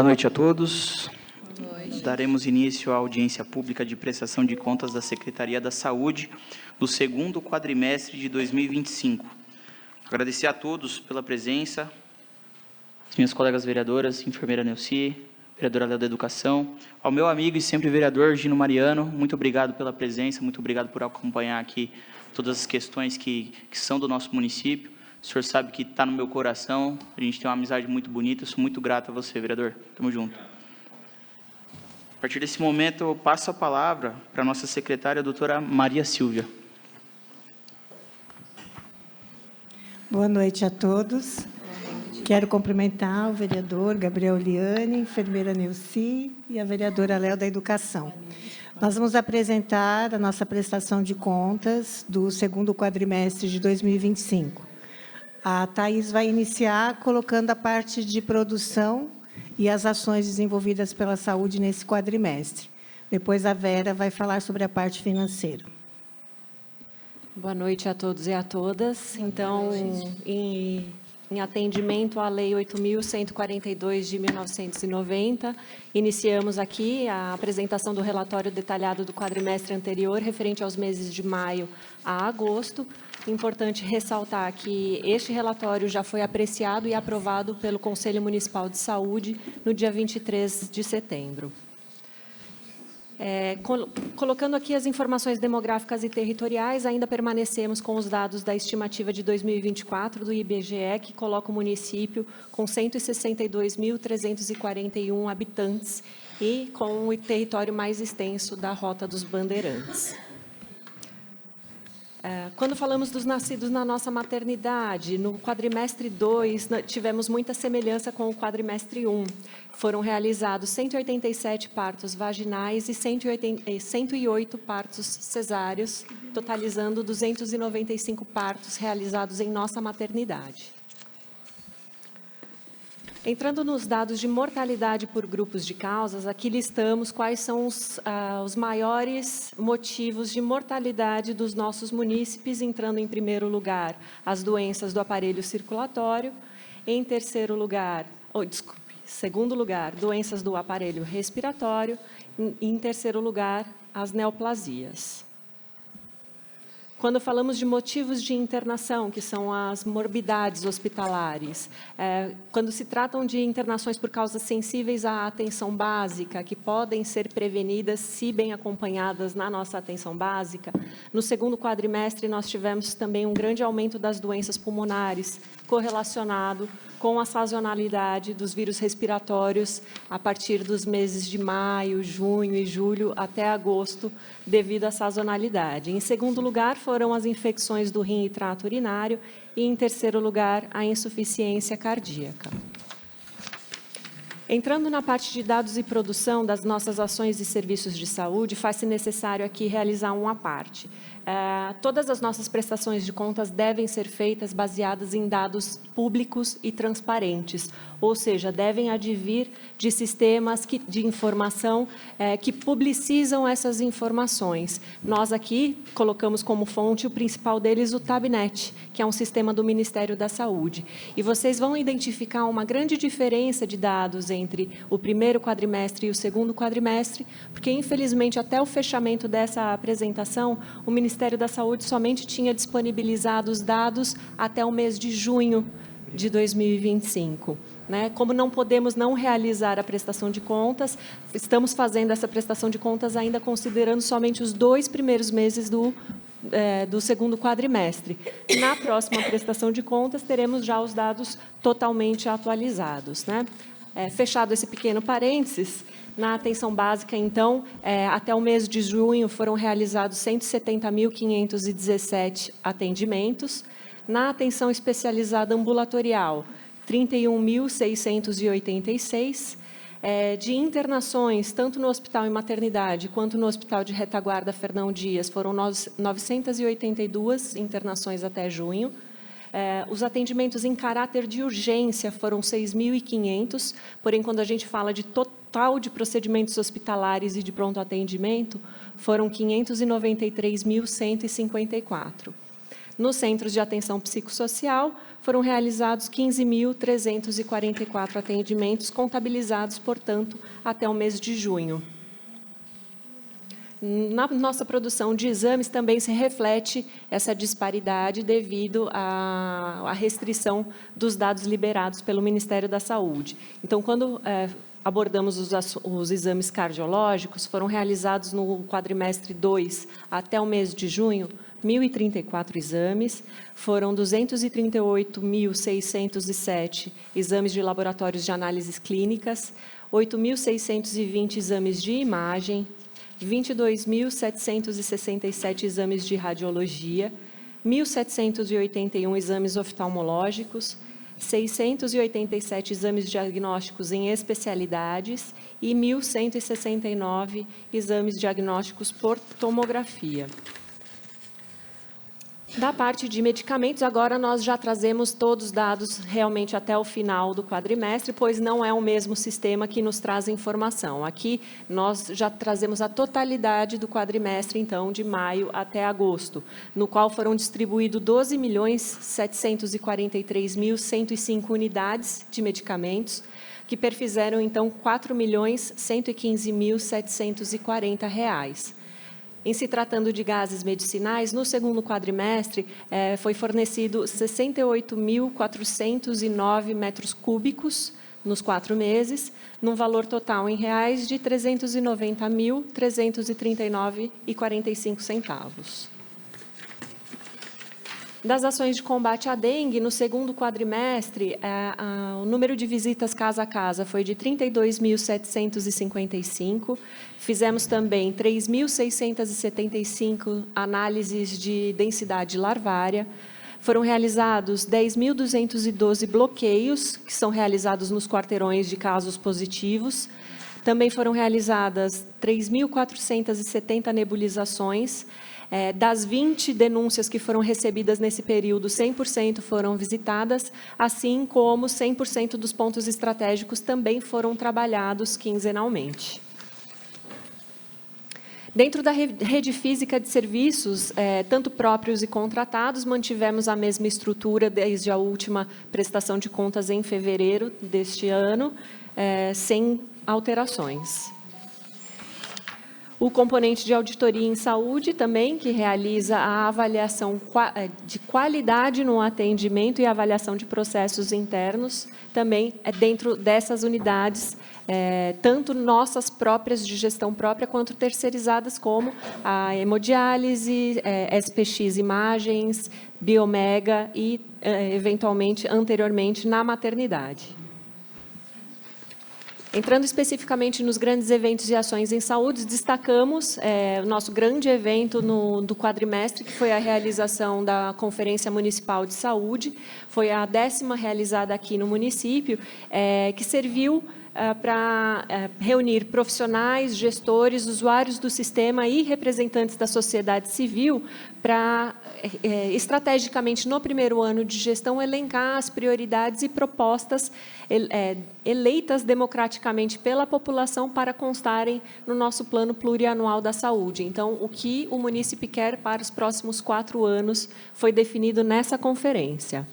Boa noite a todos. Boa noite. Daremos início à audiência pública de prestação de contas da Secretaria da Saúde do segundo quadrimestre de 2025. Agradecer a todos pela presença, as minhas colegas vereadoras, enfermeira Neuci, vereadora Léo da Educação, ao meu amigo e sempre vereador Gino Mariano, muito obrigado pela presença, muito obrigado por acompanhar aqui todas as questões que são do nosso município. O senhor sabe que está no meu coração, a gente tem uma amizade muito bonita, sou muito grato a você, vereador. Tamo junto. A partir desse momento, eu passo a palavra para a nossa secretária, a doutora Maria Silvia. Boa noite a todos. Quero cumprimentar o vereador Gabriel Liane, enfermeira Neuci e a vereadora Léo da Educação. Nós vamos apresentar a nossa prestação de contas do segundo quadrimestre de 2025. A Thaís vai iniciar colocando a parte de produção e as ações desenvolvidas pela saúde nesse quadrimestre. Depois a Vera vai falar sobre a parte financeira. Boa noite a todos e a todas. Então, em atendimento à Lei 8.142 de 1990, iniciamos aqui a apresentação do relatório detalhado do quadrimestre anterior, referente aos meses de maio a agosto. Importante ressaltar que este relatório já foi apreciado e aprovado pelo Conselho Municipal de Saúde no dia 23 de setembro. Colocando aqui as informações demográficas e territoriais, ainda permanecemos com os dados da estimativa de 2024 do IBGE, que coloca o município com 162.341 habitantes e com o território mais extenso da Rota dos Bandeirantes. Quando falamos dos nascidos na nossa maternidade, no quadrimestre 2, tivemos muita semelhança com o quadrimestre 1. Foram realizados 187 partos vaginais e 108 partos cesáreos, totalizando 295 partos realizados em nossa maternidade. Entrando nos dados de mortalidade por grupos de causas, aqui listamos quais são os maiores motivos de mortalidade dos nossos munícipes, entrando em primeiro lugar as doenças do aparelho circulatório, em terceiro lugar, segundo lugar, doenças do aparelho respiratório, e em terceiro lugar, as neoplasias. Quando falamos de motivos de internação, que são as morbidades hospitalares, quando se tratam de internações por causas sensíveis à atenção básica, que podem ser prevenidas se bem acompanhadas na nossa atenção básica, no segundo quadrimestre nós tivemos também um grande aumento das doenças pulmonares, correlacionado com a sazonalidade dos vírus respiratórios a partir dos meses de maio, junho e julho até agosto, devido à sazonalidade. Em segundo lugar, foram as infecções do rim e trato urinário e, em terceiro lugar, a insuficiência cardíaca. Entrando na parte de dados e produção das nossas ações e serviços de saúde, faz-se necessário aqui realizar uma parte. Todas as nossas prestações de contas devem ser feitas baseadas em dados públicos e transparentes, ou seja, devem advir de sistemas de informação que publicizam essas informações. Nós aqui colocamos como fonte o principal deles, o Tabnet, que é um sistema do Ministério da Saúde. E vocês vão identificar uma grande diferença de dados entre o primeiro quadrimestre e o segundo quadrimestre, porque, infelizmente, até o fechamento dessa apresentação, o Ministério da Saúde somente tinha disponibilizado os dados até o mês de junho de 2025. Como não podemos não realizar a prestação de contas, estamos fazendo essa prestação de contas ainda considerando somente os 2 primeiros meses do segundo quadrimestre. Na próxima prestação de contas, teremos já os dados totalmente atualizados. Fechado esse pequeno parênteses, na atenção básica, então, até o mês de junho foram realizados 170.517 atendimentos. Na atenção especializada ambulatorial, 31.686. De internações, tanto no hospital e maternidade, quanto no hospital de retaguarda Fernão Dias, foram 982 internações até junho. Os atendimentos em caráter de urgência foram 6.500, porém, quando a gente fala de total de procedimentos hospitalares e de pronto atendimento, foram 593.154. Nos centros de atenção psicossocial, foram realizados 15.344 atendimentos, contabilizados, portanto, até o mês de junho. Na nossa produção de exames também se reflete essa disparidade devido à restrição dos dados liberados pelo Ministério da Saúde. Então, quando abordamos os exames cardiológicos, foram realizados no quadrimestre 2 até o mês de junho, 1.034 exames, foram 238.607 exames de laboratórios de análises clínicas, 8.620 exames de imagem, 22.767 exames de radiologia, 1.781 exames oftalmológicos, 687 exames diagnósticos em especialidades e 1.169 exames diagnósticos por tomografia. Da parte de medicamentos, agora nós já trazemos todos os dados realmente até o final do quadrimestre, pois não é o mesmo sistema que nos traz informação. Aqui nós já trazemos a totalidade do quadrimestre, então, de maio até agosto, no qual foram distribuídos 12.743.105 unidades de medicamentos, que perfizeram, então, R$ 4.115.740. Em se tratando de gases medicinais, no segundo quadrimestre, foi fornecido 68.409 metros cúbicos nos 4 meses, num valor total em reais de R$ 390.339,45. Das ações de combate à dengue, no segundo quadrimestre, o número de visitas casa a casa foi de 32.755. Fizemos também 3.675 análises de densidade larvária. Foram realizados 10.212 bloqueios, que são realizados nos quarteirões de casos positivos. Também foram realizadas 3.470 nebulizações. Das 20 denúncias que foram recebidas nesse período, 100% foram visitadas, assim como 100% dos pontos estratégicos também foram trabalhados quinzenalmente. Dentro da rede física de serviços, tanto próprios e contratados, mantivemos a mesma estrutura desde a última prestação de contas em fevereiro deste ano, sem alterações. O componente de auditoria em saúde também, que realiza a avaliação de qualidade no atendimento e avaliação de processos internos, também é dentro dessas unidades, tanto nossas próprias de gestão própria, quanto terceirizadas, como a hemodiálise, SPX Imagens, Biomega e, eventualmente, anteriormente, na maternidade. Entrando especificamente nos grandes eventos e ações em saúde, destacamos o nosso grande evento do quadrimestre, que foi a realização da Conferência Municipal de Saúde. Foi a 10ª realizada aqui no município, que serviu para reunir profissionais, gestores, usuários do sistema e representantes da sociedade civil para, estrategicamente, no primeiro ano de gestão, elencar as prioridades e propostas eleitas democraticamente pela população para constarem no nosso plano plurianual da saúde. Então, o que o munícipe quer para os próximos 4 anos foi definido nessa conferência.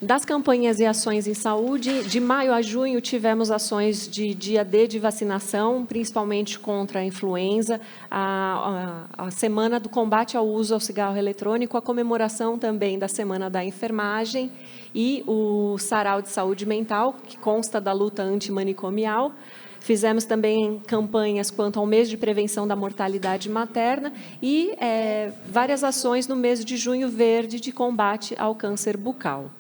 Das campanhas e ações em saúde, de maio a junho, tivemos ações de dia D de vacinação, principalmente contra a influenza, a semana do combate ao uso ao cigarro eletrônico, a comemoração também da Semana da Enfermagem e o Sarau de Saúde Mental, que consta da luta antimanicomial. Fizemos também campanhas quanto ao mês de prevenção da mortalidade materna e várias ações no mês de junho verde de combate ao câncer bucal.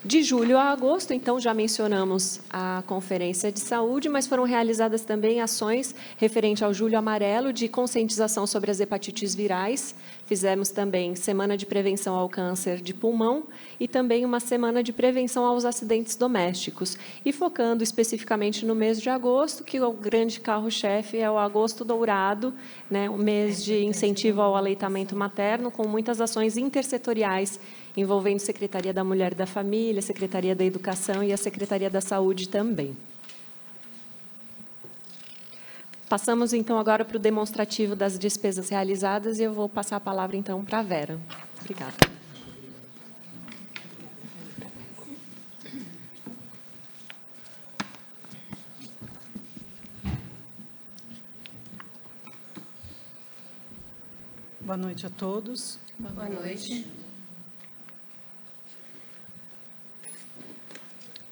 De julho a agosto, então, já mencionamos a Conferência de Saúde, mas foram realizadas também ações referente ao Julho Amarelo de conscientização sobre as hepatites virais. Fizemos também Semana de Prevenção ao Câncer de Pulmão e também uma Semana de Prevenção aos Acidentes Domésticos. E focando especificamente no mês de agosto, que o grande carro-chefe é o Agosto Dourado, né, o mês de incentivo ao aleitamento materno, com muitas ações intersetoriais envolvendo Secretaria da Mulher e da Família, Secretaria da Educação e a Secretaria da Saúde também. Passamos, então, agora para o demonstrativo das despesas realizadas e eu vou passar a palavra, então, para a Vera. Obrigada. Boa noite a todos. Boa noite.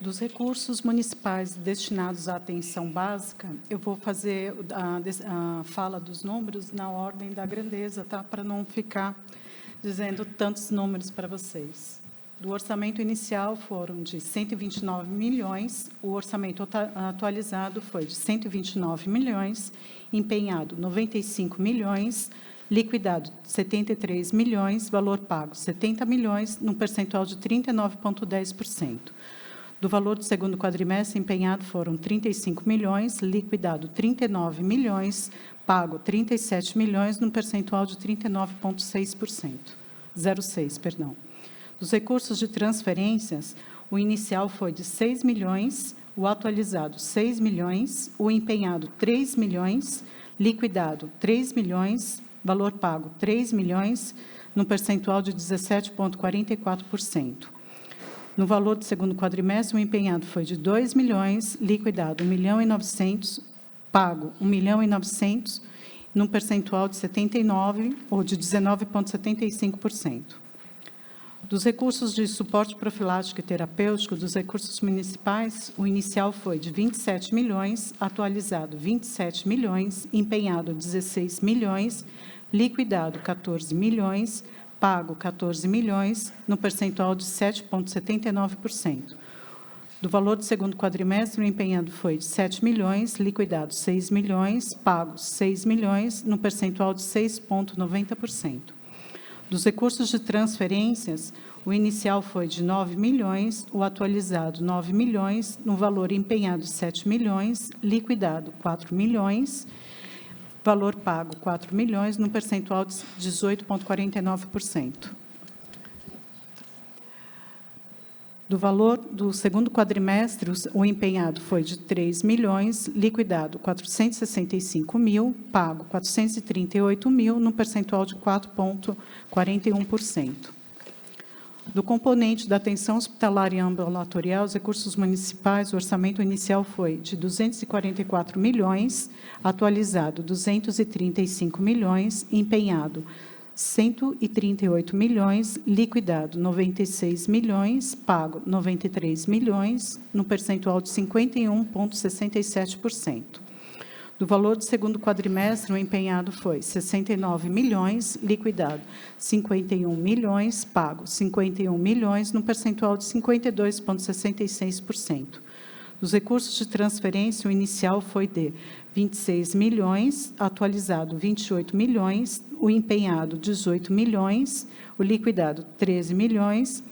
Dos recursos municipais destinados à atenção básica, eu vou fazer a fala dos números na ordem da grandeza, tá? Para não ficar dizendo tantos números para vocês. Do orçamento inicial foram de 129 milhões, o orçamento atualizado foi de 129 milhões, empenhado 95 milhões, liquidado 73 milhões, valor pago 70 milhões, num percentual de 39,10%. Do valor do segundo quadrimestre, empenhado foram 35 milhões, liquidado 39 milhões, pago 37 milhões, num percentual de 39,06%. 0,6, perdão. Dos recursos de transferências, o inicial foi de 6 milhões, o atualizado 6 milhões, o empenhado 3 milhões, liquidado 3 milhões, valor pago 3 milhões, num percentual de 17,44%. No valor do segundo quadrimestre, o empenhado foi de 2 milhões, liquidado 1.900.000, pago 1.900.000, num percentual de 79% ou de 19,75%. Dos recursos de suporte profilático e terapêutico dos recursos municipais, o inicial foi de 27 milhões, atualizado 27 milhões, empenhado 16 milhões, liquidado 14 milhões, pago 14 milhões, no percentual de 7,79%. Do valor do segundo quadrimestre, o empenhado foi de 7 milhões, liquidado 6 milhões, pago 6 milhões, no percentual de 6,90%. Dos recursos de transferências, o inicial foi de 9 milhões, o atualizado 9 milhões, no valor empenhado 7 milhões, liquidado 4 milhões, valor pago 4 milhões, no percentual de 18,49%. Do valor do segundo quadrimestre, o empenhado foi de 3 milhões, liquidado 465 mil, pago 438 mil, no percentual de 4,41%. Do componente da atenção hospitalar e ambulatorial, os recursos municipais, o orçamento inicial foi de 244 milhões, atualizado 235 milhões, empenhado 138 milhões, liquidado 96 milhões, pago 93 milhões, no percentual de 51,67%. Do valor do segundo quadrimestre, o empenhado foi 69 milhões, liquidado 51 milhões, pago 51 milhões, no percentual de 52,66%. Dos recursos de transferência, o inicial foi de 26 milhões, atualizado 28 milhões, o empenhado 18 milhões, o liquidado 13 milhões,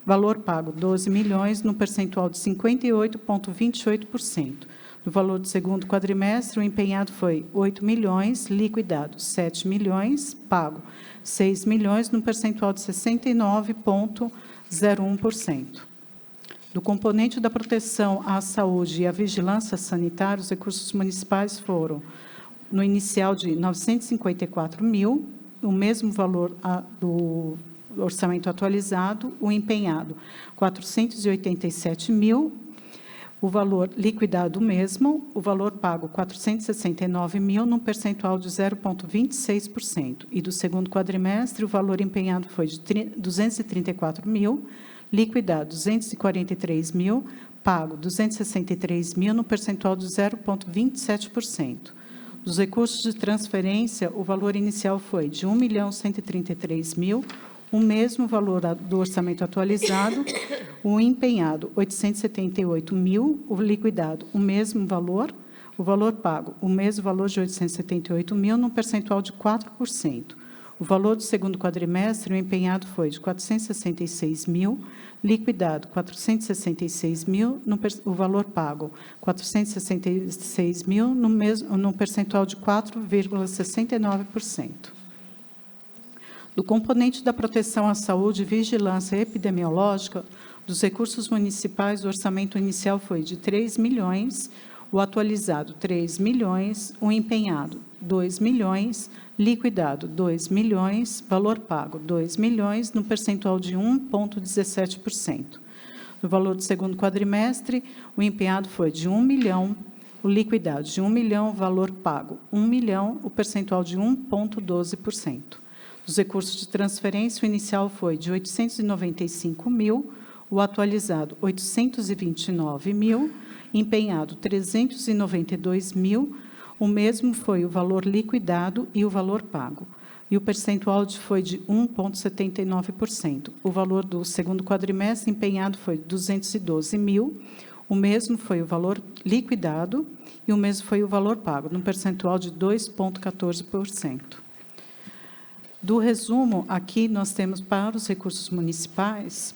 valor pago 12 milhões, no percentual de 58,28%. No valor do segundo quadrimestre, o empenhado foi 8 milhões, liquidado 7 milhões, pago 6 milhões, no percentual de 69,01%. Do componente da proteção à saúde e à vigilância sanitária, os recursos municipais foram, no inicial de 954 mil, o mesmo valor do orçamento atualizado, o empenhado 487 mil, o valor liquidado mesmo, o valor pago 469 mil, num percentual de 0,26%. E do segundo quadrimestre, o valor empenhado foi de 234 mil, liquidado 243 mil, pago 263 mil, no percentual de 0,27%. Dos recursos de transferência, o valor inicial foi de 1.133.000, o mesmo valor do orçamento atualizado, o empenhado 878 mil, o liquidado o mesmo valor, o valor pago o mesmo valor de 878 mil, num percentual de 4%. O valor do segundo quadrimestre, o empenhado foi de 466 mil, liquidado 466 mil, o valor pago 466 mil, no percentual de 4,69%. Do componente da proteção à saúde e vigilância epidemiológica, dos recursos municipais, o orçamento inicial foi de 3 milhões, o atualizado 3 milhões, o empenhado 2 milhões, liquidado 2 milhões, valor pago 2 milhões, no percentual de 1,17%. No valor do segundo quadrimestre, o empenhado foi de 1 milhão, o liquidado de 1 milhão, o valor pago 1 milhão, o percentual de 1,12%. Dos recursos de transferência, o inicial foi de 895 mil, o atualizado 829 mil, empenhado 392 mil, o mesmo foi o valor liquidado e o valor pago. E o percentual foi de 1,79%. O valor do segundo quadrimestre empenhado foi 212 mil, o mesmo foi o valor liquidado e o mesmo foi o valor pago, num percentual de 2,14%. Do resumo, aqui nós temos para os recursos municipais,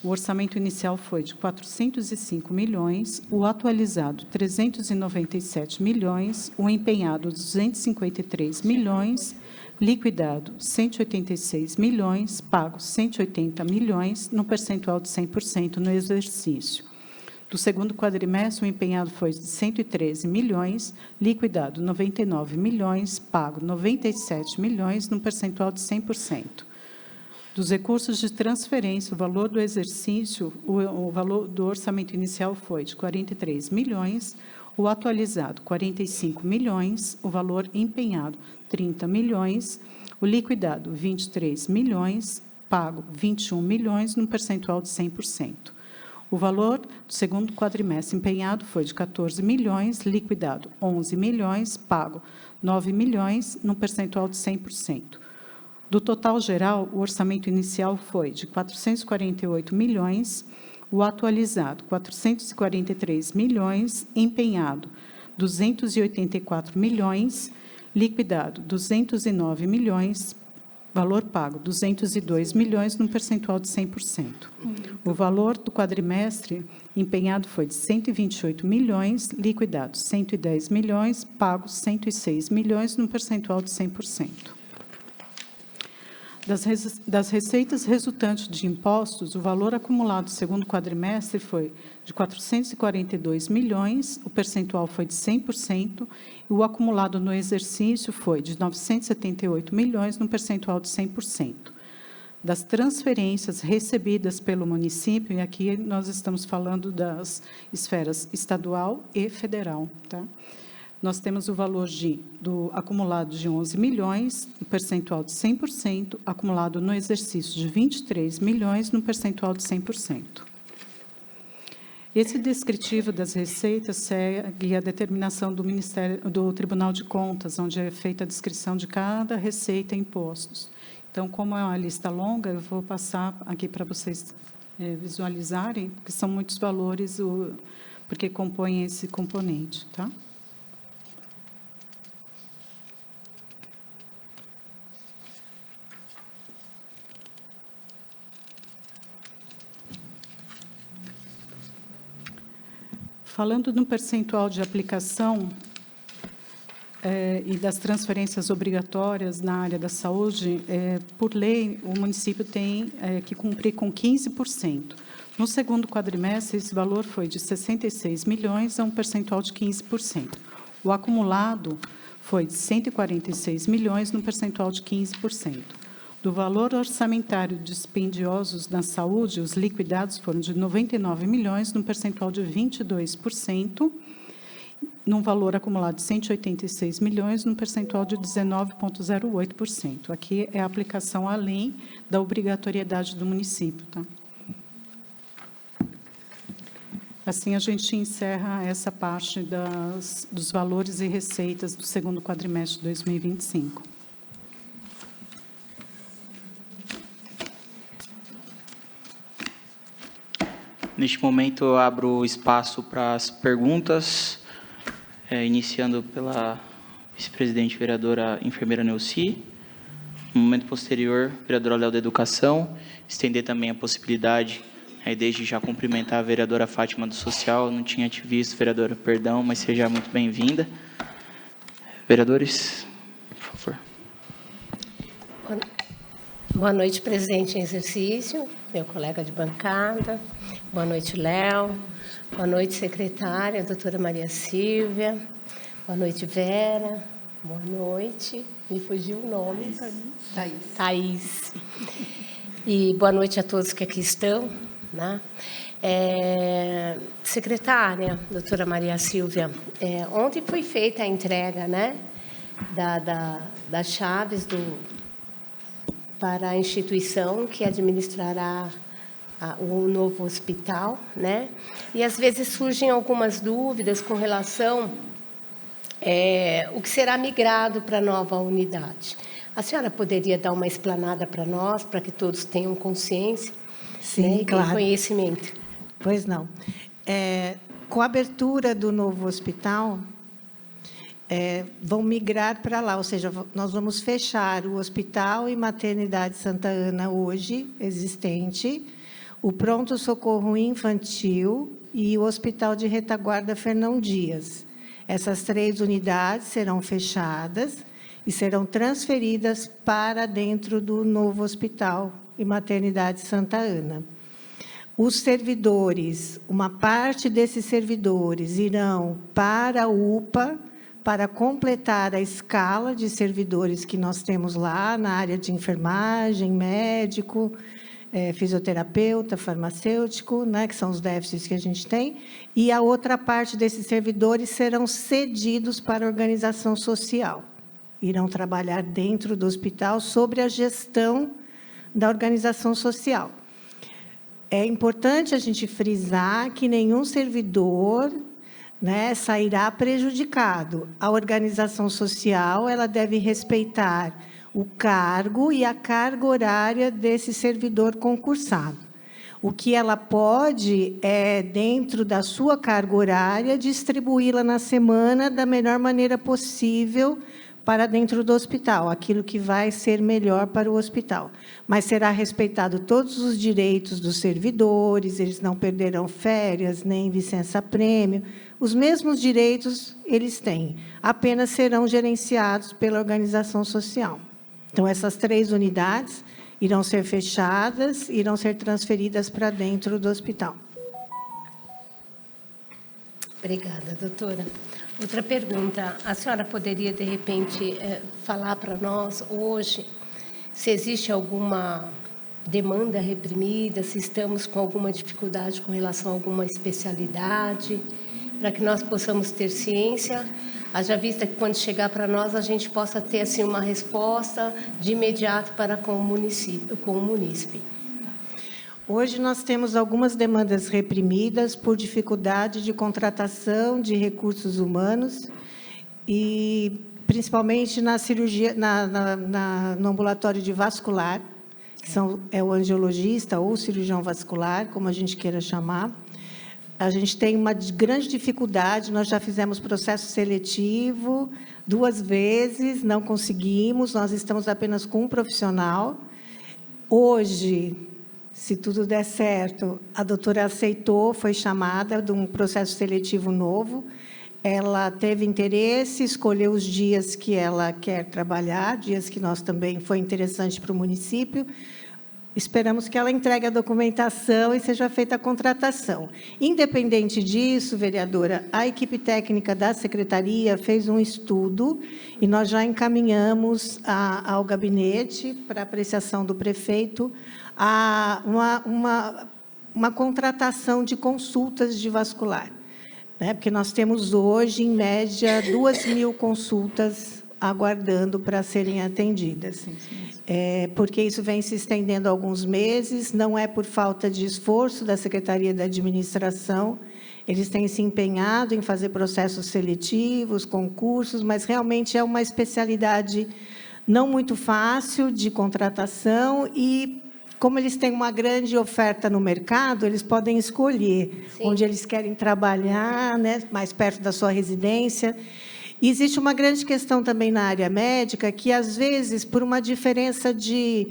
o orçamento inicial foi de 405 milhões, o atualizado 397 milhões, o empenhado 253 milhões, liquidado 186 milhões, pago 180 milhões, no percentual de 100% no exercício. Do segundo quadrimestre, o empenhado foi de 113 milhões, liquidado 99 milhões, pago 97 milhões, no percentual de 100%. Dos recursos de transferência, o valor do exercício, o valor do orçamento inicial foi de 43 milhões, o atualizado 45 milhões, o valor empenhado 30 milhões, o liquidado 23 milhões, pago 21 milhões, num percentual de 100%. O valor do segundo quadrimestre empenhado foi de 14 milhões, liquidado 11 milhões, pago 9 milhões, num percentual de 100%. Do total geral, o orçamento inicial foi de 448 milhões, o atualizado 443 milhões, empenhado 284 milhões, liquidado 209 milhões, valor pago 202 milhões, num percentual de 100%. O valor do quadrimestre empenhado foi de 128 milhões, liquidado 110 milhões, pago 106 milhões, num percentual de 100%. Das receitas resultantes de impostos, o valor acumulado segundo quadrimestre foi de 442 milhões, o percentual foi de 100%, e o acumulado no exercício foi de 978 milhões, no percentual de 100%. Das transferências recebidas pelo município, e aqui nós estamos falando das esferas estadual e federal, tá? Nós temos o valor do acumulado de 11 milhões, no percentual de 100%, acumulado no exercício de 23 milhões, no percentual de 100%. Esse descritivo das receitas segue a determinação do Tribunal de Contas, onde é feita a descrição de cada receita e impostos. Então, como é uma lista longa, eu vou passar aqui para vocês visualizarem, porque são muitos valores, porque compõem esse componente, tá? Falando no percentual de aplicação e das transferências obrigatórias na área da saúde, por lei, o município tem que cumprir com 15%. No segundo quadrimestre, esse valor foi de 66 milhões, a um percentual de 15%. O acumulado foi de 146 milhões, no percentual de 15%. Do valor orçamentário dispendiosos na saúde, os liquidados foram de 99 milhões, num percentual de 22%, num valor acumulado de 186 milhões, num percentual de 19,08%. Aqui é a aplicação além da obrigatoriedade do município, tá? Assim, a gente encerra essa parte dos valores e receitas do segundo quadrimestre de 2025. Neste momento, eu abro espaço para as perguntas, iniciando pela vice-presidente vereadora enfermeira Neuci. No momento posterior, vereadora Léo da Educação, estender também a possibilidade, desde já cumprimentar a vereadora Fátima do Social, não tinha te visto, vereadora, perdão, mas seja muito bem-vinda. Vereadores, por favor. Boa noite, presidente em exercício, meu colega de bancada. Boa noite, Léo. Boa noite, secretária, doutora Maria Silvia. Boa noite, Vera. Boa noite. Me fugiu o nome. Thaís. E boa noite a todos que aqui estão, né? Secretária, doutora Maria Silvia, ontem foi feita a entrega, né, das chaves para a instituição que administrará o novo hospital, né? E às vezes surgem algumas dúvidas com relação o que será migrado para a nova unidade. A senhora poderia dar uma explanada para nós, para que todos tenham consciência, Sim, né, claro. e conhecimento? Pois não. Com a abertura do novo hospital, vão migrar para lá, ou seja, nós vamos fechar o Hospital e Maternidade Santa Ana hoje existente, o pronto-socorro infantil e o Hospital de Retaguarda Fernão Dias. Essas 3 unidades serão fechadas e serão transferidas para dentro do novo Hospital e Maternidade Santa Ana. Os servidores, uma parte desses servidores irão para a UPA, para completar a escala de servidores que nós temos lá na área de enfermagem, médico, fisioterapeuta, farmacêutico, né, que são os déficits que a gente tem, e a outra parte desses servidores serão cedidos para a organização social. Irão trabalhar dentro do hospital sobre a gestão da organização social. É importante a gente frisar que nenhum servidor, né, sairá prejudicado. A organização social ela deve respeitar o cargo e a carga horária desse servidor concursado. O que ela pode dentro da sua carga horária, distribuí-la na semana da melhor maneira possível para dentro do hospital, aquilo que vai ser melhor para o hospital. Mas será respeitado todos os direitos dos servidores, eles não perderão férias, nem licença-prêmio. Os mesmos direitos eles têm, apenas serão gerenciados pela organização social. Então, essas 3 unidades irão ser fechadas, irão ser transferidas para dentro do hospital. Obrigada, doutora. Outra pergunta, a senhora poderia, de repente, falar para nós hoje se existe alguma demanda reprimida, se estamos com alguma dificuldade com relação a alguma especialidade, para que nós possamos ter ciência, haja vista que quando chegar para nós a gente possa ter assim, uma resposta de imediato para com o munícipe. Hoje nós temos algumas demandas reprimidas por dificuldade de contratação de recursos humanos e principalmente na cirurgia, no ambulatório de vascular, que é o angiologista ou cirurgião vascular, como a gente queira chamar. A gente tem uma grande dificuldade, nós já fizemos processo seletivo 2 vezes, não conseguimos, nós estamos apenas com um profissional. Hoje, se tudo der certo, a doutora aceitou, foi chamada de um processo seletivo novo. Ela teve interesse, escolheu os dias que ela quer trabalhar, dias que nós também foi interessante para o município. Esperamos que ela entregue a documentação e seja feita a contratação. Independente disso, vereadora, a equipe técnica da secretaria fez um estudo e nós já encaminhamos ao gabinete, para apreciação do prefeito, uma contratação de consultas de vascular, né? Porque nós temos hoje, em média, 2.000 consultas aguardando para serem atendidas. Porque isso vem se estendendo há alguns meses, não é por falta de esforço da Secretaria da Administração, eles têm se empenhado em fazer processos seletivos, concursos, mas realmente é uma especialidade não muito fácil de contratação e, como eles têm uma grande oferta no mercado, eles podem escolher onde eles querem trabalhar, né, mais perto da sua residência. E existe uma grande questão também na área médica, que, às vezes, por uma diferença de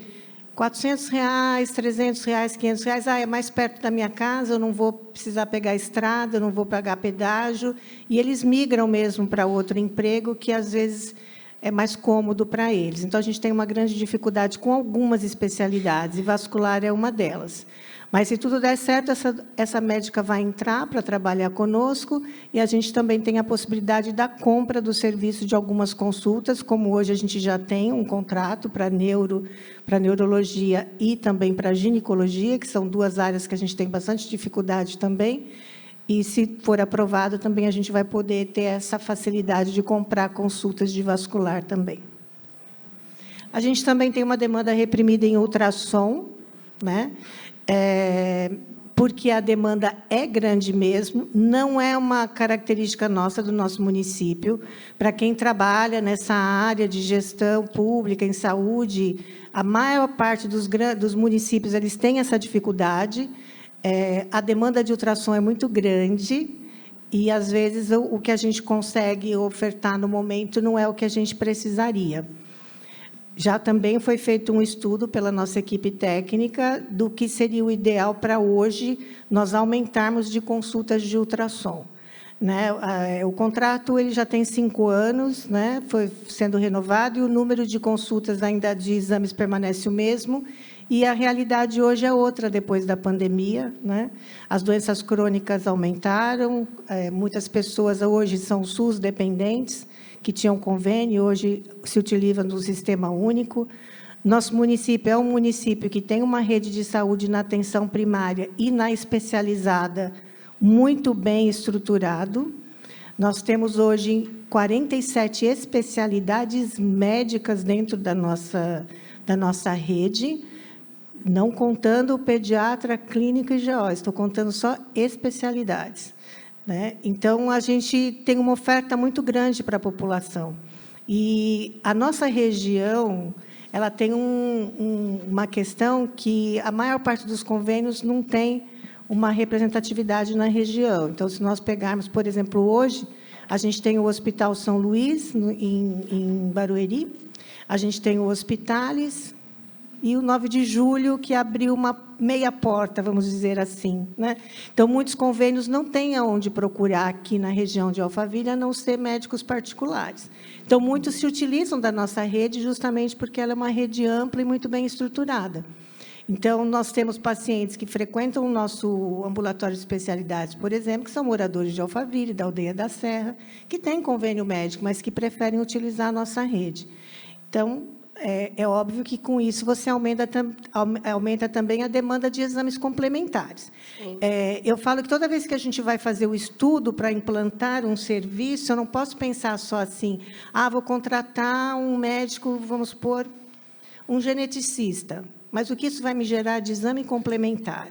R$400, R$300, R$500, é mais perto da minha casa, eu não vou precisar pegar estrada, eu não vou pagar pedágio, e eles migram mesmo para outro emprego, que, às vezes, é mais cômodo para eles. Então, a gente tem uma grande dificuldade com algumas especialidades, e vascular é uma delas. Mas, se tudo der certo, essa médica vai entrar para trabalhar conosco, e a gente também tem a possibilidade da compra do serviço de algumas consultas, como hoje a gente já tem um contrato para neurologia e também para ginecologia, que são 2 áreas que a gente tem bastante dificuldade também. E, se for aprovado, também a gente vai poder ter essa facilidade de comprar consultas de vascular também. A gente também tem uma demanda reprimida em ultrassom, né? Porque a demanda é grande mesmo, não é uma característica nossa, do nosso município. Para quem trabalha nessa área de gestão pública, em saúde, a maior parte dos municípios eles têm essa dificuldade. A demanda de ultrassom é muito grande e, às vezes, o que a gente consegue ofertar no momento não é o que a gente precisaria. Já também foi feito um estudo pela nossa equipe técnica do que seria o ideal para hoje nós aumentarmos de consultas de ultrassom. Né? O contrato ele já tem 5 anos, né? Foi sendo renovado, e o número de consultas ainda de exames permanece o mesmo. E a realidade hoje é outra, depois da pandemia, né? As doenças crônicas aumentaram, muitas pessoas hoje são SUS dependentes, que tinham convênio, hoje se utilizam do Sistema Único. Nosso município é um município que tem uma rede de saúde na atenção primária e na especializada muito bem estruturado. Nós temos hoje 47 especialidades médicas dentro da nossa rede, não contando o pediatra, clínico e GO, estou contando só especialidades. Né? Então, a gente tem uma oferta muito grande para a população. E a nossa região ela tem uma questão que a maior parte dos convênios não tem uma representatividade na região. Então, se nós pegarmos, por exemplo, hoje, a gente tem o Hospital São Luís, em Barueri, a gente tem o Hospitalis, e o 9 de julho, que abriu uma meia porta, vamos dizer assim. Né? Então, muitos convênios não têm aonde procurar aqui na região de Alphaville, a não ser médicos particulares. Então, muitos se utilizam da nossa rede justamente porque ela é uma rede ampla e muito bem estruturada. Então, nós temos pacientes que frequentam o nosso ambulatório de especialidades, por exemplo, que são moradores de Alphaville, da Aldeia da Serra, que têm convênio médico, mas que preferem utilizar a nossa rede. Então, é óbvio que, com isso, você aumenta também a demanda de exames complementares. Eu falo que, toda vez que a gente vai fazer o estudo para implantar um serviço, eu não posso pensar só assim, vou contratar um médico, vamos supor, um geneticista, mas o que isso vai me gerar de exame complementar?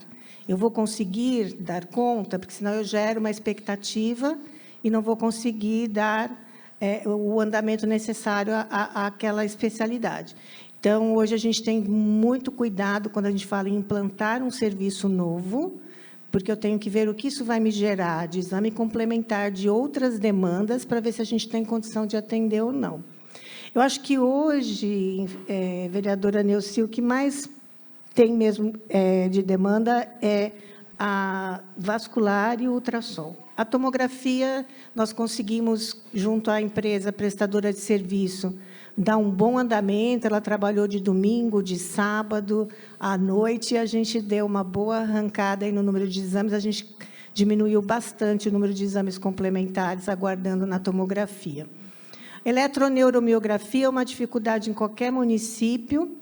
Eu vou conseguir dar conta? Porque, senão, eu gero uma expectativa e não vou conseguir dar o andamento necessário àquela especialidade. Então, hoje, a gente tem muito cuidado quando a gente fala em implantar um serviço novo, porque eu tenho que ver o que isso vai me gerar de exame complementar de outras demandas, para ver se a gente tem condição de atender ou não. Eu acho que, hoje, vereadora Neuci, o que mais tem mesmo de demanda é a vascular e o ultrassom. A tomografia, nós conseguimos, junto à empresa prestadora de serviço, dar um bom andamento. Ela trabalhou de domingo, de sábado, à noite, e a gente deu uma boa arrancada aí no número de exames. A gente diminuiu bastante o número de exames complementares, aguardando na tomografia. Eletroneuromiografia é uma dificuldade em qualquer município.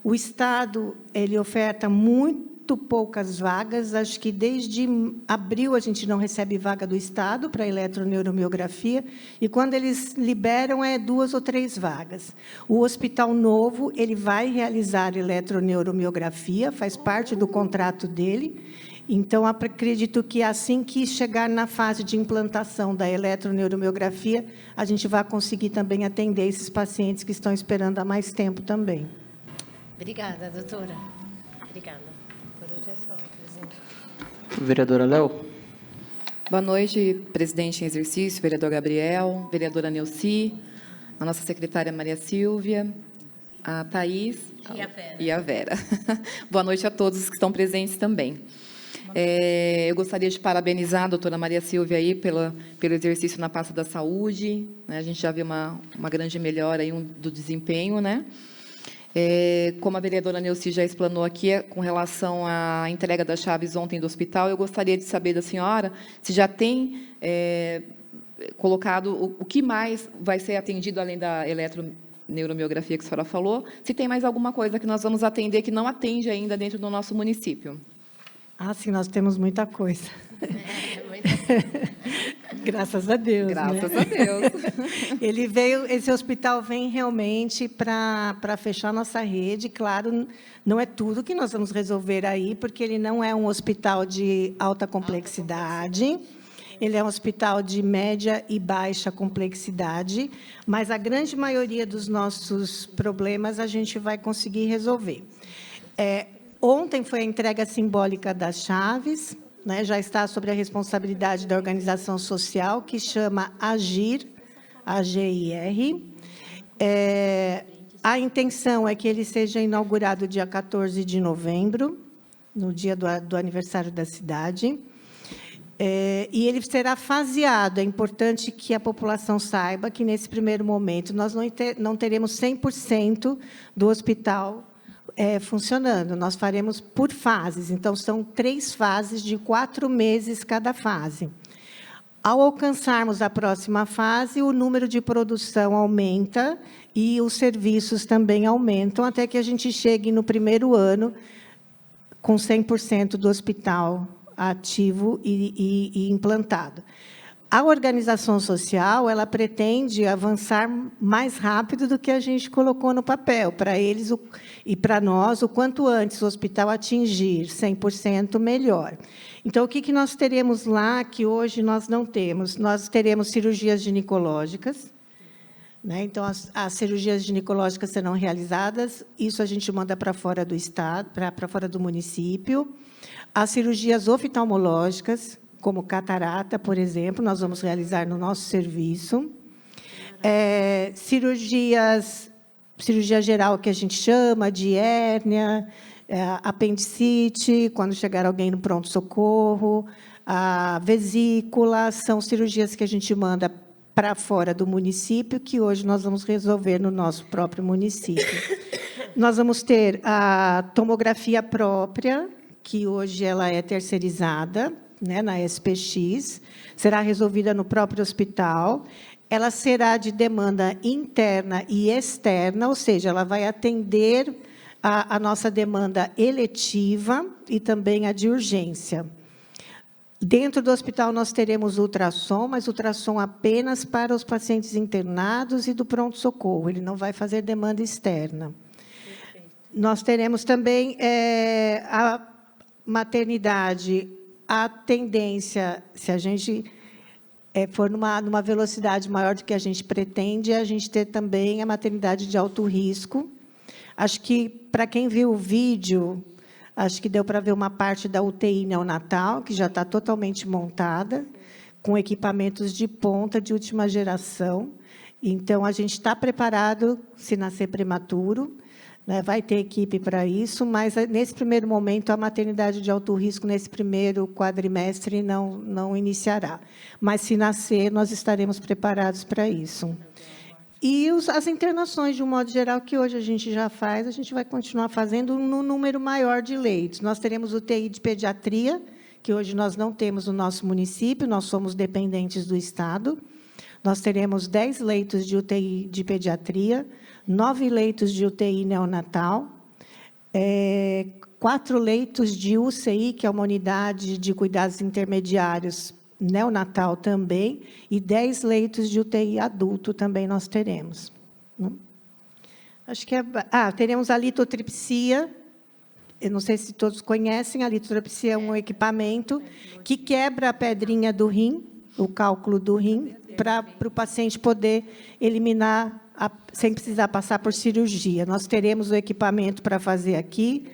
O Estado ele oferta muito poucas vagas. Acho que, desde abril, a gente não recebe vaga do Estado para eletroneuromiografia, e, quando eles liberam, 2 ou 3 vagas. O Hospital Novo ele vai realizar eletroneuromiografia, faz parte do contrato dele. Então, acredito que, assim que chegar na fase de implantação da eletroneuromiografia, a gente vai conseguir também atender esses pacientes que estão esperando há mais tempo também. Obrigada, doutora. Obrigada. Por hoje é só, presidente. Vereadora Léo. Boa noite, presidente em exercício, vereador Gabriel, vereadora Neuci, a nossa secretária Maria Silvia, a Thaís E a Vera. e a Vera. Boa noite a todos que estão presentes também. Eu gostaria de parabenizar a doutora Maria Silvia aí pelo exercício na pasta da saúde, né? A gente já viu uma grande melhora aí do desempenho, né? Como a vereadora Neuci já explanou aqui, com relação à entrega das chaves ontem do hospital, eu gostaria de saber da senhora se já tem colocado o que mais vai ser atendido, além da eletroneuromiografia que a senhora falou, se tem mais alguma coisa que nós vamos atender que não atende ainda dentro do nosso município. Sim, nós temos muita coisa. Graças a Deus. Graças né? a Deus. Esse hospital vem realmente para fechar nossa rede. Claro, não é tudo que nós vamos resolver aí, porque ele não é um hospital de alta complexidade. Ele é um hospital de média e baixa complexidade, mas a grande maioria dos nossos problemas a gente vai conseguir resolver. Ontem foi a entrega simbólica das chaves, né, já está sob a responsabilidade da organização social, que chama AGIR, AGIR. A intenção é que ele seja inaugurado dia 14 de novembro, no dia do aniversário da cidade. E ele será faseado. É importante que a população saiba que, nesse primeiro momento, nós não teremos 100% do hospital funcionando. Nós faremos por fases. Então, são 3 fases de 4 meses cada fase. Ao alcançarmos a próxima fase, o número de produção aumenta e os serviços também aumentam, até que a gente chegue no primeiro ano com 100% do hospital ativo e implantado. A organização social, ela pretende avançar mais rápido do que a gente colocou no papel. Para eles e para nós, o quanto antes o hospital atingir 100%, melhor. Então, o que nós teremos lá que hoje nós não temos? Nós teremos cirurgias ginecológicas, né? Então, as cirurgias ginecológicas serão realizadas, isso a gente manda para fora do estado, para fora do município. As cirurgias oftalmológicas, como catarata, por exemplo, nós vamos realizar no nosso serviço. Cirurgia geral, que a gente chama de hérnia, apendicite, quando chegar alguém no pronto-socorro, a vesícula, são cirurgias que a gente manda para fora do município, que hoje nós vamos resolver no nosso próprio município. Nós vamos ter a tomografia própria, que hoje ela é terceirizada, né, na SPX, será resolvida no próprio hospital. Ela será de demanda interna e externa, ou seja, ela vai atender a nossa demanda eletiva e também a de urgência. Dentro do hospital, nós teremos ultrassom, mas ultrassom apenas para os pacientes internados e do pronto-socorro. Ele não vai fazer demanda externa. Perfeito. Nós teremos também a maternidade. A tendência, se a gente for numa velocidade maior do que a gente pretende, é a gente ter também a maternidade de alto risco. Acho que, para quem viu o vídeo, acho que deu para ver uma parte da UTI neonatal, que já está totalmente montada, com equipamentos de ponta, de última geração. Então, a gente está preparado, se nascer prematuro, né, vai ter equipe para isso, mas, nesse primeiro momento, a maternidade de alto risco, nesse primeiro quadrimestre, não iniciará. Mas, se nascer, nós estaremos preparados para isso. E as internações, de um modo geral, que hoje a gente já faz, a gente vai continuar fazendo no número maior de leitos. Nós teremos UTI de pediatria, que hoje nós não temos no nosso município, nós somos dependentes do Estado. Nós teremos 10 leitos de UTI de pediatria, 9 leitos de UTI neonatal, 4 leitos de UCI, que é uma unidade de cuidados intermediários neonatal também, e 10 leitos de UTI adulto também nós teremos. Acho que teremos a litotripsia. Eu não sei se todos conhecem, a litotripsia é um equipamento que quebra a pedrinha do rim, o cálculo do rim, para o paciente poder eliminar sem precisar passar por cirurgia. Nós teremos o equipamento para fazer aqui,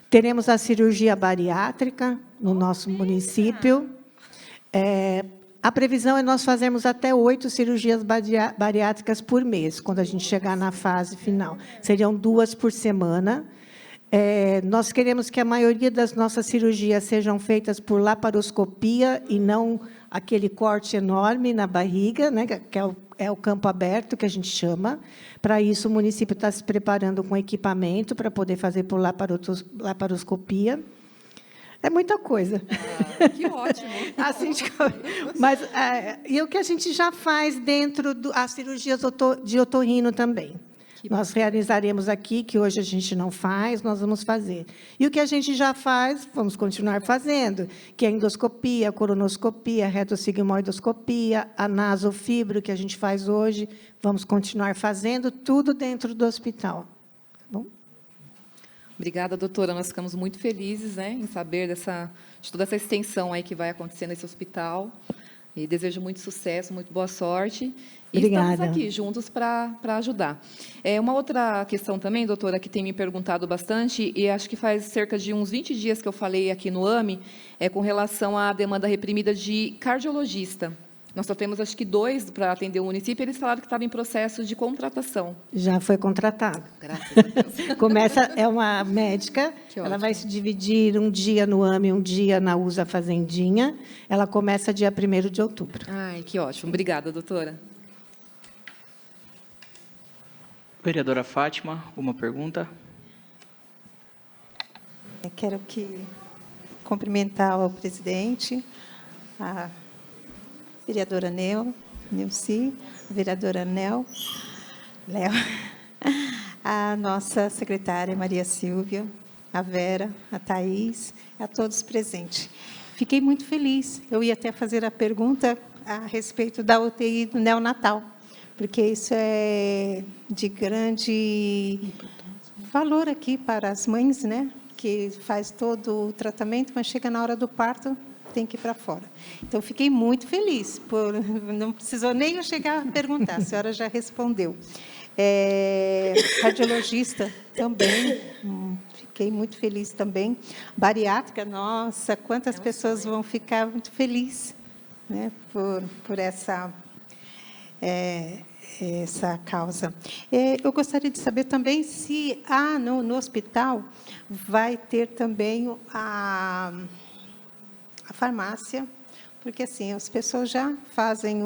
teremos a cirurgia bariátrica no nosso município. A previsão é nós fazermos até 8 cirurgias bariátricas por mês, quando a gente chegar na fase final. Seriam 2 por semana. Nós queremos que a maioria das nossas cirurgias sejam feitas por laparoscopia e não aquele corte enorme na barriga, né, que é o campo aberto, que a gente chama. Para isso, o município está se preparando com equipamento para poder fazer por laparoscopia. É muita coisa. Que ótimo! Assim, mas, e o que a gente já faz dentro das cirurgias de otorrino também. Nós realizaremos aqui, que hoje a gente não faz, nós vamos fazer. E o que a gente já faz, vamos continuar fazendo, que é a endoscopia, a colonoscopia, a retossigmoidoscopia, a nasofibro, que a gente faz hoje, vamos continuar fazendo, tudo dentro do hospital. Tá bom? Obrigada, doutora. Nós ficamos muito felizes, né, em saber de toda essa extensão aí que vai acontecer nesse hospital. E desejo muito sucesso, muito boa sorte. E Obrigada. estamos aqui juntos para ajudar. Uma outra questão também, doutora, que tem me perguntado bastante, e acho que faz cerca de uns 20 dias que eu falei aqui no AME, é com relação à demanda reprimida de cardiologista. Nós só temos, acho que, 2 para atender o município, e eles falaram que estava em processo de contratação. Já foi contratado. Graças a Deus. É uma médica, ela vai se dividir um dia no AME, um dia na USA Fazendinha. Ela começa dia 1º de outubro. Ai, que ótimo. Obrigada, doutora. Vereadora Fátima, uma pergunta. Eu quero cumprimentar o presidente, a vereadora Neuci, a vereadora Léo, a nossa secretária Maria Silvia, a Vera, a Thaís, a todos presentes. Fiquei muito feliz. Eu ia até fazer a pergunta a respeito da UTI do neonatal, porque isso é de grande valor aqui para as mães, né? Que faz todo o tratamento, mas chega na hora do parto, tem que ir para fora. Então, fiquei muito feliz. Não precisou nem eu chegar a perguntar, a senhora já respondeu. Cardiologista também, fiquei muito feliz também. Bariátrica, nossa, quantas pessoas vão ficar muito felizes, né, por essa causa. Eu gostaria de saber também se no hospital vai ter também a farmácia, porque assim as pessoas já fazem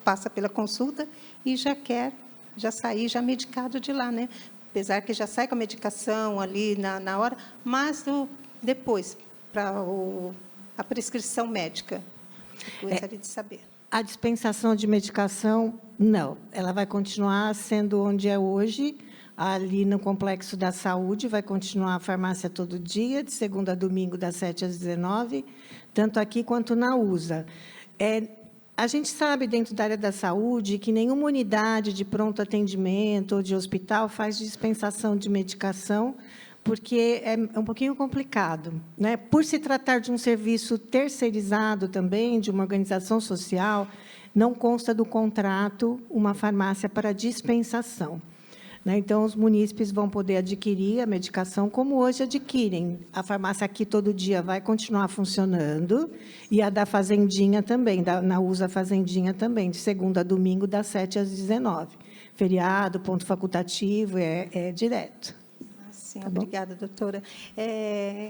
passa pela consulta e já sair já medicado de lá, né? Apesar que já sai com a medicação ali na hora, mas depois para a prescrição médica. Eu gostaria de saber. A dispensação de medicação, não. Ela vai continuar sendo onde é hoje, ali no Complexo da Saúde, vai continuar a farmácia todo dia, de segunda a domingo, das 7 às 19, tanto aqui quanto na USA. A gente sabe, dentro da área da saúde, que nenhuma unidade de pronto atendimento ou de hospital faz dispensação de medicação, porque é um pouquinho complicado, né? Por se tratar de um serviço terceirizado também, de uma organização social, não consta do contrato uma farmácia para dispensação, né? Então, os munícipes vão poder adquirir a medicação como hoje adquirem. A farmácia aqui todo dia vai continuar funcionando, e a da Fazendinha também, na USA Fazendinha também, de segunda a domingo, das 7 às 19. Feriado, ponto facultativo, é direto. Sim, obrigada, doutora.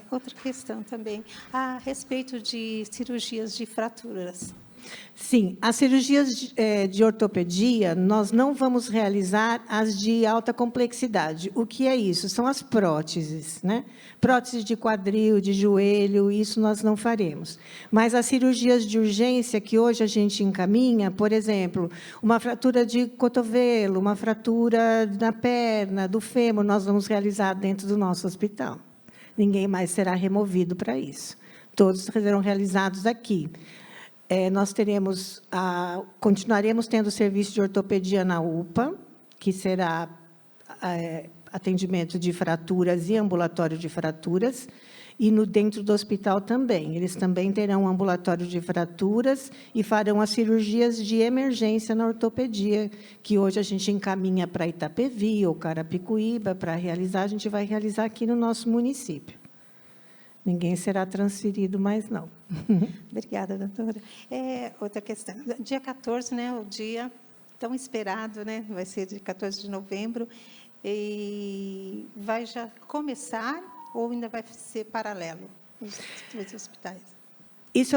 Outra questão também, a respeito de cirurgias de fraturas. Sim, as cirurgias de ortopedia, nós não vamos realizar as de alta complexidade. O que é isso? São as próteses, né? Próteses de quadril, de joelho, isso nós não faremos. Mas as cirurgias de urgência que hoje a gente encaminha, por exemplo, uma fratura de cotovelo, uma fratura na perna, do fêmur, nós vamos realizar dentro do nosso hospital. Ninguém mais será removido para isso. Todos serão realizados aqui. Nós continuaremos tendo serviço de ortopedia na UPA, que será atendimento de fraturas e ambulatório de fraturas, e dentro do hospital também. Eles também terão um ambulatório de fraturas e farão as cirurgias de emergência na ortopedia, que hoje a gente encaminha para Itapevi ou Carapicuíba para realizar, a gente vai realizar aqui no nosso município. Ninguém será transferido mais, não. Obrigada, doutora. Outra questão. Dia 14, né, o dia tão esperado, né, vai ser dia 14 de novembro, e vai já começar ou ainda vai ser paralelo os dois hospitais? Isso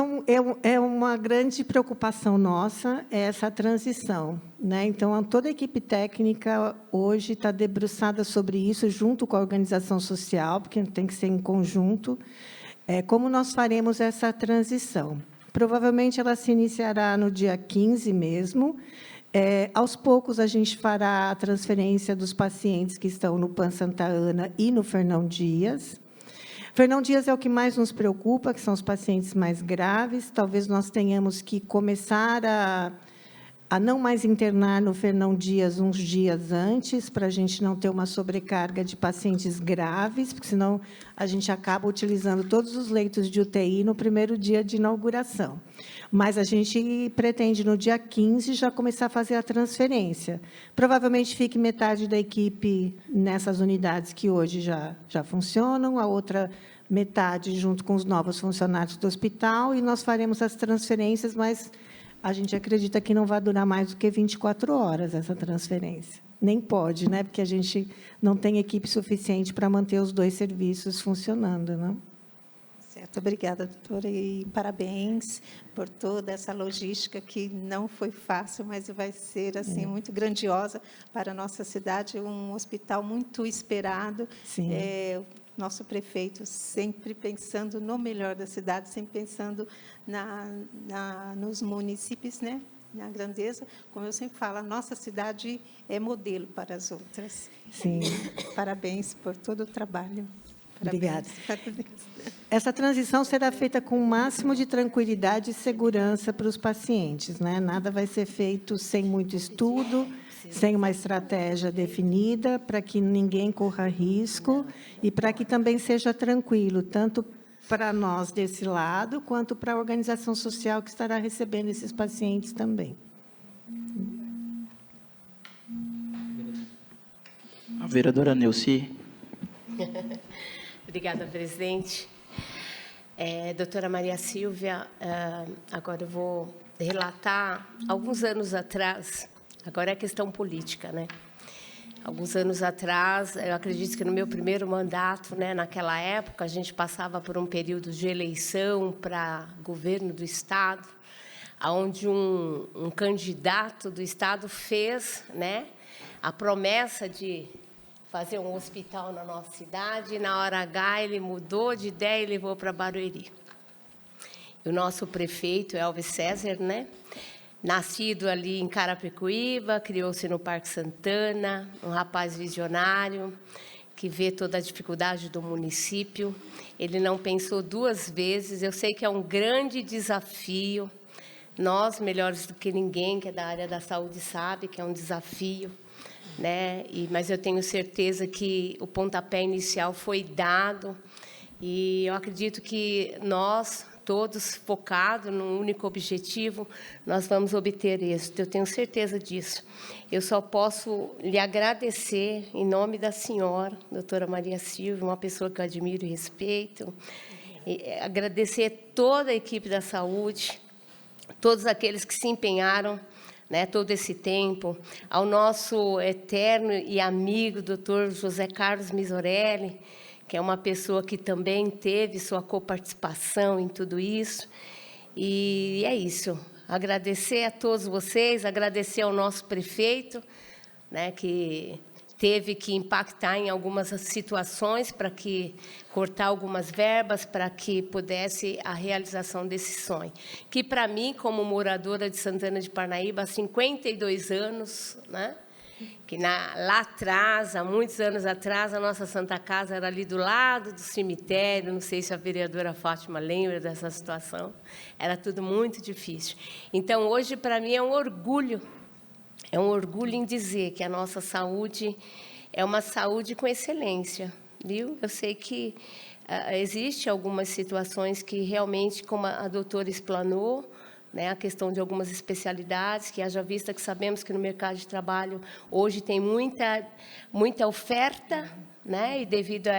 é uma grande preocupação nossa, essa transição, né? Então, toda a equipe técnica hoje está debruçada sobre isso, junto com a organização social, porque tem que ser em conjunto. Como nós faremos essa transição? Provavelmente, ela se iniciará no dia 15 mesmo. Aos poucos, a gente fará a transferência dos pacientes que estão no PAN Santa Ana e no Fernão Dias. Fernão Dias é o que mais nos preocupa, que são os pacientes mais graves. Talvez nós tenhamos que começar a não mais internar no Fernão Dias uns dias antes, para a gente não ter uma sobrecarga de pacientes graves, porque senão a gente acaba utilizando todos os leitos de UTI no primeiro dia de inauguração. Mas a gente pretende, no dia 15, já começar a fazer a transferência. Provavelmente fique metade da equipe nessas unidades que hoje já funcionam, a outra metade junto com os novos funcionários do hospital, e nós faremos as transferências, mas a gente acredita que não vai durar mais do que 24 horas essa transferência. Nem pode, né? Porque a gente não tem equipe suficiente para manter os dois serviços funcionando, né? Certo, obrigada, doutora, e parabéns por toda essa logística que não foi fácil, mas vai ser assim muito grandiosa para a nossa cidade, um hospital muito esperado. Sim. Nosso prefeito sempre pensando no melhor da cidade, sempre pensando nos municípios, né? Na grandeza. Como eu sempre falo, a nossa cidade é modelo para as outras. Sim. Parabéns por todo o trabalho. Obrigada. Parabéns. Essa transição será feita com o máximo de tranquilidade e segurança para os pacientes, né? Nada vai ser feito sem muito estudo, sem uma estratégia definida, para que ninguém corra risco e para que também seja tranquilo, tanto para nós desse lado, quanto para a organização social que estará recebendo esses pacientes também. A vereadora Neuci. Obrigada, presidente. Doutora Maria Silvia, agora eu vou relatar, alguns anos atrás, agora é questão política, né? Alguns anos atrás, eu acredito que no meu primeiro mandato, né, naquela época, a gente passava por um período de eleição para governo do Estado, onde um candidato do Estado fez, né, a promessa de fazer um hospital na nossa cidade, e na hora H ele mudou de ideia e levou para Barueri. E o nosso prefeito, Elvis César, né, nascido ali em Carapicuíba, criou-se no Parque Santana, um rapaz visionário, que vê toda a dificuldade do município. Ele não pensou duas vezes. Eu sei que é um grande desafio. Nós, melhores do que ninguém, que é da área da saúde, sabe que é um desafio, né? Mas eu tenho certeza que o pontapé inicial foi dado, e eu acredito que nós, todos focados num único objetivo, nós vamos obter êxito. Eu tenho certeza disso. Eu só posso lhe agradecer, em nome da senhora, doutora Maria Silvia, uma pessoa que eu admiro e respeito, e agradecer toda a equipe da saúde, todos aqueles que se empenharam, né, todo esse tempo, ao nosso eterno e amigo doutor José Carlos Misorelli, que é uma pessoa que também teve sua coparticipação em tudo isso. E é isso. Agradecer a todos vocês, agradecer ao nosso prefeito, né, que teve que impactar em algumas situações para que cortar algumas verbas para que pudesse a realização desse sonho. Que, para mim, como moradora de Santana de Parnaíba, há 52 anos, né, que lá atrás, há muitos anos atrás, a nossa Santa Casa era ali do lado do cemitério, não sei se a vereadora Fátima lembra dessa situação, era tudo muito difícil. Então, hoje, para mim, é um orgulho em dizer que a nossa saúde é uma saúde com excelência, viu? Eu sei que existem algumas situações que realmente, como a doutora explanou, né, a questão de algumas especialidades, que haja vista que sabemos que no mercado de trabalho hoje tem muita oferta, né, e devido a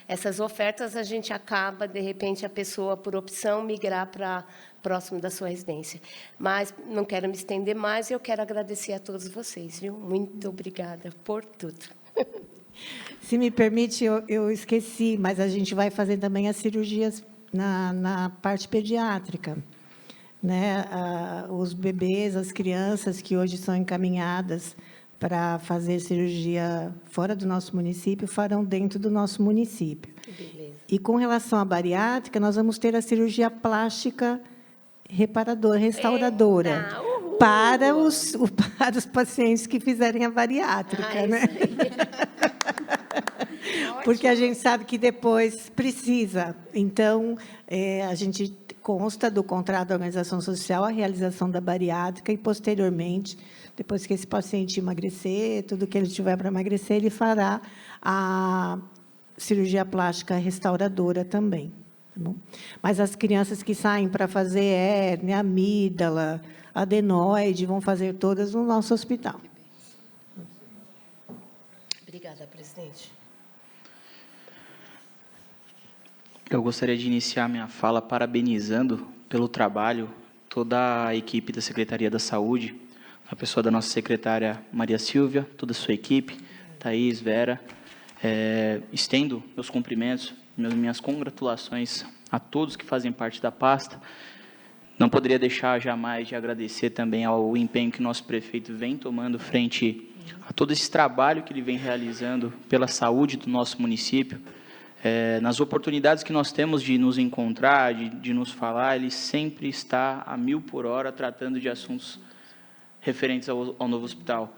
essas ofertas, a gente acaba, de repente, a pessoa, por opção, migrar para próximo da sua residência. Mas não quero me estender mais, eu quero agradecer a todos vocês, viu? Muito obrigada por tudo. Se me permite, eu esqueci, mas a gente vai fazer também as cirurgias na parte pediátrica. Né? Os bebês, as crianças que hoje são encaminhadas para fazer cirurgia fora do nosso município, farão dentro do nosso município. Beleza. E, com relação à bariátrica, nós vamos ter a cirurgia plástica restauradora. Eita, uhul. Para os pacientes que fizerem a bariátrica. Né? Porque a gente sabe que depois precisa. Então, a gente consta do contrato da organização social a realização da bariátrica e, posteriormente, depois que esse paciente emagrecer, tudo que ele tiver para emagrecer, ele fará a cirurgia plástica restauradora também. Tá bom? Mas as crianças que saem para fazer hérnia, amígdala, adenoide, vão fazer todas no nosso hospital. Obrigada, presidente. Eu gostaria de iniciar minha fala parabenizando pelo trabalho toda a equipe da Secretaria da Saúde, a pessoa da nossa secretária Maria Silvia, toda a sua equipe, Thaís, Vera. Estendo meus cumprimentos, minhas congratulações a todos que fazem parte da pasta. Não poderia deixar jamais de agradecer também ao empenho que o nosso prefeito vem tomando frente a todo esse trabalho que ele vem realizando pela saúde do nosso município. Nas oportunidades que nós temos de nos encontrar, de nos falar, ele sempre está a 1000 por hora tratando de assuntos referentes ao novo hospital.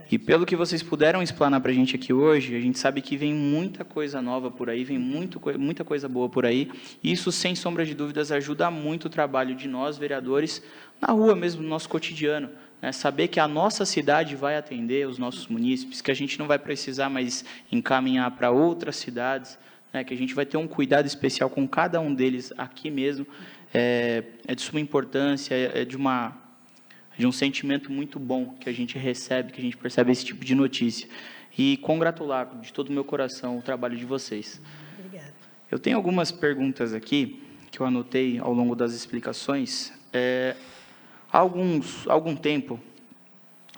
E pelo que vocês puderam explanar para a gente aqui hoje, a gente sabe que vem muita coisa nova por aí, vem muita coisa boa por aí, e isso, sem sombra de dúvidas, ajuda muito o trabalho de nós, vereadores, na rua mesmo, no nosso cotidiano. Né? Saber que a nossa cidade vai atender os nossos munícipes, que a gente não vai precisar mais encaminhar para outras cidades, né? Que a gente vai ter um cuidado especial com cada um deles aqui mesmo, é de suma importância, de um sentimento muito bom que a gente recebe, que a gente percebe esse tipo de notícia. E congratular de todo o meu coração o trabalho de vocês. Obrigada. Eu tenho algumas perguntas aqui, que eu anotei ao longo das explicações. Há algum tempo,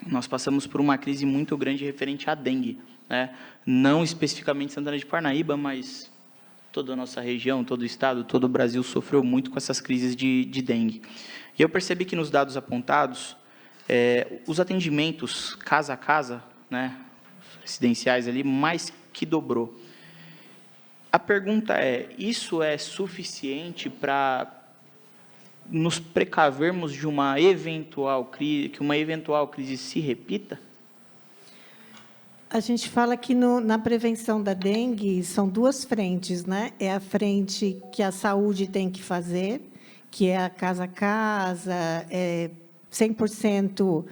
nós passamos por uma crise muito grande referente à dengue, né? Não especificamente Santana de Parnaíba, mas toda a nossa região, todo o estado, todo o Brasil sofreu muito com essas crises de dengue. E eu percebi que nos dados apontados, os atendimentos casa a casa, né, residenciais ali, mais que dobrou. A pergunta isso é suficiente para nos precavermos de uma eventual crise se repita? A gente fala que na prevenção da dengue são duas frentes, né? É a frente que a saúde tem que fazer, que é a casa a casa, 100%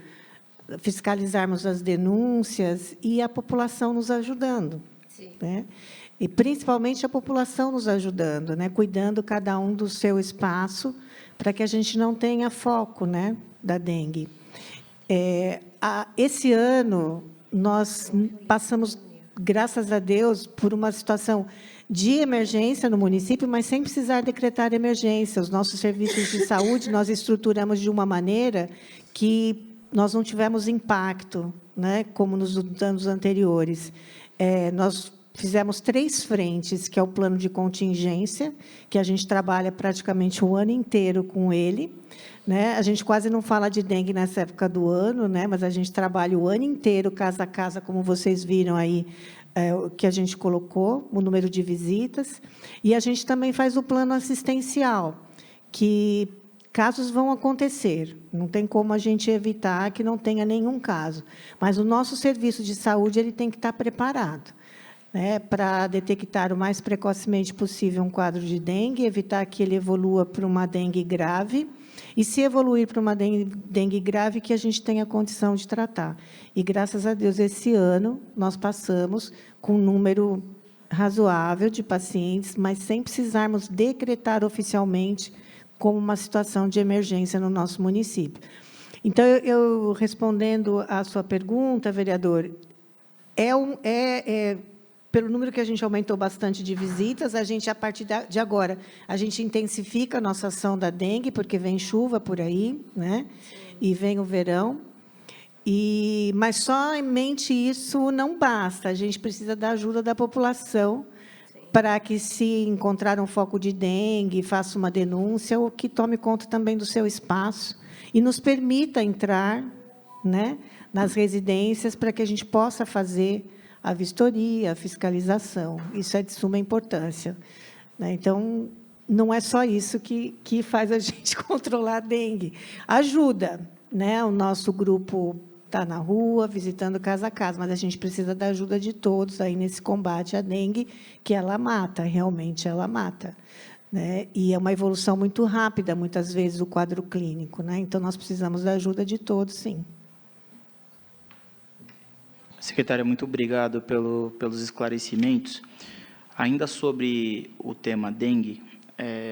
fiscalizarmos as denúncias e a população nos ajudando. Sim. Né? E, principalmente, a população nos ajudando, né? Cuidando cada um do seu espaço, para que a gente não tenha foco, né, da dengue. Esse ano, nós passamos, graças a Deus, por uma situação de emergência no município, mas sem precisar decretar emergência. Os nossos serviços de saúde, nós estruturamos de uma maneira que nós não tivemos impacto, né, como nos anos anteriores. Nós fizemos 3 frentes, que é o plano de contingência, que a gente trabalha praticamente o ano inteiro com ele. Né? A gente quase não fala de dengue nessa época do ano, né? Mas a gente trabalha o ano inteiro, casa a casa, como vocês viram aí, o que a gente colocou, o número de visitas. E a gente também faz o plano assistencial, que casos vão acontecer, não tem como a gente evitar que não tenha nenhum caso. Mas o nosso serviço de saúde ele tem que estar preparado, né, para detectar o mais precocemente possível um quadro de dengue, evitar que ele evolua para uma dengue grave, e, se evoluir para uma dengue grave, que a gente tenha condição de tratar. E, graças a Deus, esse ano, nós passamos com um número razoável de pacientes, mas sem precisarmos decretar oficialmente como uma situação de emergência no nosso município. Então, eu respondendo à sua pergunta, vereador, pelo número que a gente aumentou bastante de visitas, a gente, a partir de agora, a gente intensifica a nossa ação da dengue, porque vem chuva por aí, né? E vem o verão. Mas somente isso não basta, a gente precisa da ajuda da população para que, se encontrar um foco de dengue, faça uma denúncia ou que tome conta também do seu espaço e nos permita entrar, né, nas residências para que a gente possa fazer a vistoria, a fiscalização. Isso é de suma importância, né? Então, não é só isso que faz a gente controlar a dengue. Ajuda, né? O nosso grupo está na rua, visitando casa a casa, mas a gente precisa da ajuda de todos aí nesse combate à dengue, que ela mata, realmente ela mata, né? E é uma evolução muito rápida, muitas vezes, o quadro clínico, né? Então, nós precisamos da ajuda de todos, sim. Secretária, muito obrigado pelos esclarecimentos. Ainda sobre o tema dengue,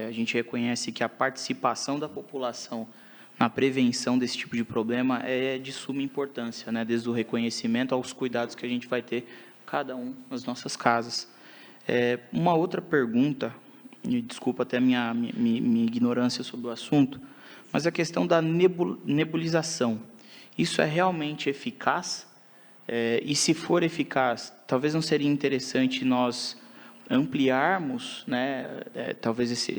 a gente reconhece que a participação da população na prevenção desse tipo de problema é de suma importância, né? Desde o reconhecimento aos cuidados que a gente vai ter, cada um, nas nossas casas. Uma outra pergunta, e desculpa até a minha ignorância sobre o assunto, mas a questão da nebulização. Isso é realmente eficaz? E, se for eficaz, talvez não seria interessante nós ampliarmos, né, talvez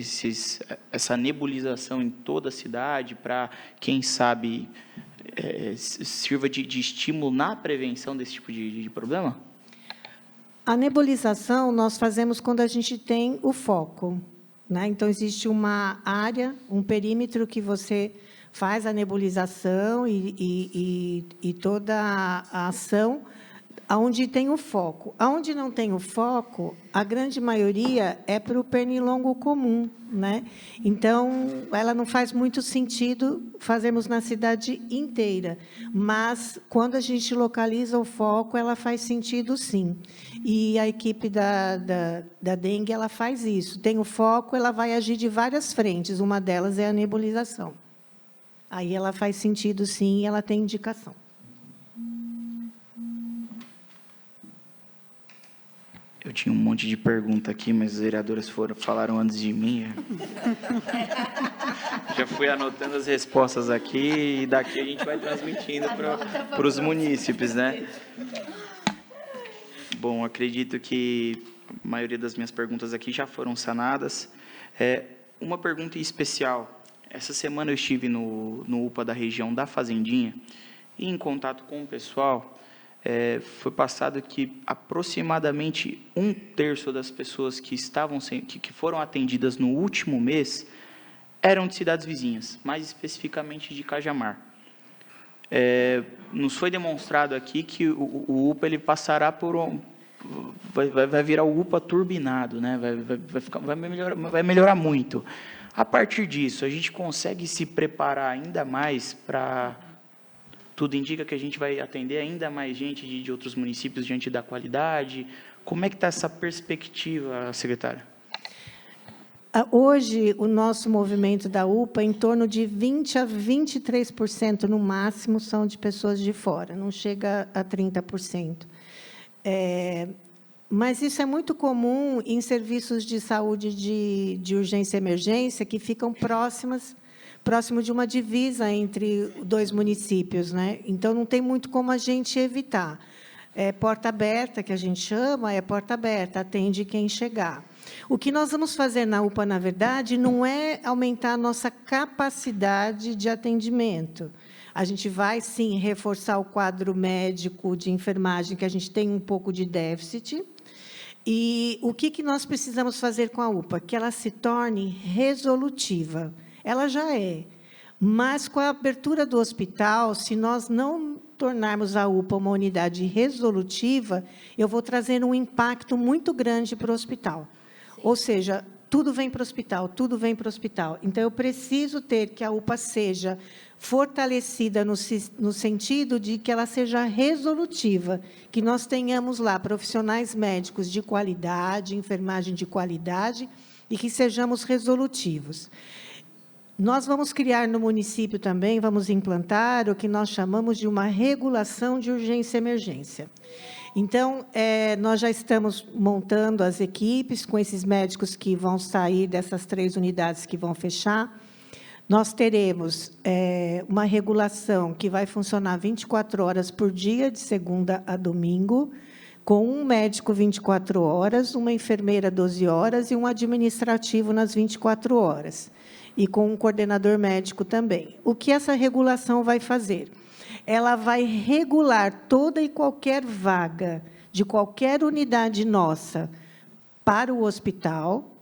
essa nebulização em toda a cidade, para, quem sabe, sirva de estímulo na prevenção desse tipo de problema? A nebulização nós fazemos quando a gente tem o foco, né? Então, existe uma área, um perímetro que você faz a nebulização e toda a ação onde tem o foco. Onde não tem o foco, a grande maioria é para o pernilongo comum, né? Então, ela não faz muito sentido fazermos na cidade inteira, mas, quando a gente localiza o foco, ela faz sentido, sim. E a equipe da dengue, ela faz isso. Tem o foco, ela vai agir de várias frentes, uma delas é a nebulização. Aí ela faz sentido, sim, e ela tem indicação. Eu tinha um monte de pergunta aqui, mas as vereadoras falaram antes de mim. Já fui anotando as respostas aqui, e daqui a gente vai transmitindo para os munícipes, né? Bom, acredito que a maioria das minhas perguntas aqui já foram sanadas. Uma pergunta em especial. Essa semana eu estive no UPA da região da Fazendinha, e, em contato com o pessoal, foi passado que aproximadamente 1/3 das pessoas que foram atendidas no último mês eram de cidades vizinhas, mais especificamente de Cajamar. Nos foi demonstrado aqui que o UPA ele passará vai virar o UPA turbinado, né? Vai melhorar muito. A partir disso, a gente consegue se preparar ainda mais para... Tudo indica que a gente vai atender ainda mais gente de outros municípios diante da qualidade. Como é que está essa perspectiva, secretária? Hoje, o nosso movimento da UPA, em torno de 20% a 23%, no máximo, são de pessoas de fora, não chega a 30%. Mas isso é muito comum em serviços de saúde de urgência e emergência, que ficam próximo de uma divisa entre dois municípios, né? Então, não tem muito como a gente evitar. Porta aberta, que a gente chama, porta aberta, atende quem chegar. O que nós vamos fazer na UPA, na verdade, não é aumentar a nossa capacidade de atendimento. A gente vai, sim, reforçar o quadro médico de enfermagem, que a gente tem um pouco de déficit. E o que nós precisamos fazer com a UPA? Que ela se torne resolutiva. Ela já é, mas, com a abertura do hospital, se nós não tornarmos a UPA uma unidade resolutiva, eu vou trazer um impacto muito grande para o hospital. Sim. Ou seja, tudo vem para o hospital, tudo vem para o hospital. Então, eu preciso ter que a UPA seja fortalecida no sentido de que ela seja resolutiva, que nós tenhamos lá profissionais médicos de qualidade, enfermagem de qualidade, e que sejamos resolutivos. Nós vamos criar no município também, vamos implantar o que nós chamamos de uma regulação de urgência e emergência. Então, nós já estamos montando as equipes com esses médicos que vão sair dessas 3 unidades que vão fechar. Nós teremos uma regulação que vai funcionar 24 horas por dia, de segunda a domingo, com um médico 24 horas, uma enfermeira 12 horas e um administrativo nas 24 horas, e com um coordenador médico também. O que essa regulação vai fazer? Ela vai regular toda e qualquer vaga de qualquer unidade nossa para o hospital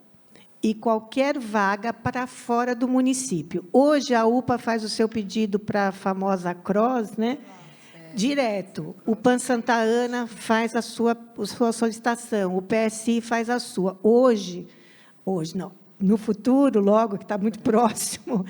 e qualquer vaga para fora do município. Hoje, a UPA faz o seu pedido para a famosa CROSS, né? Direto. O PAN Santa Ana faz a sua solicitação, o PSI faz a sua. Hoje não, no futuro, logo, que está muito próximo,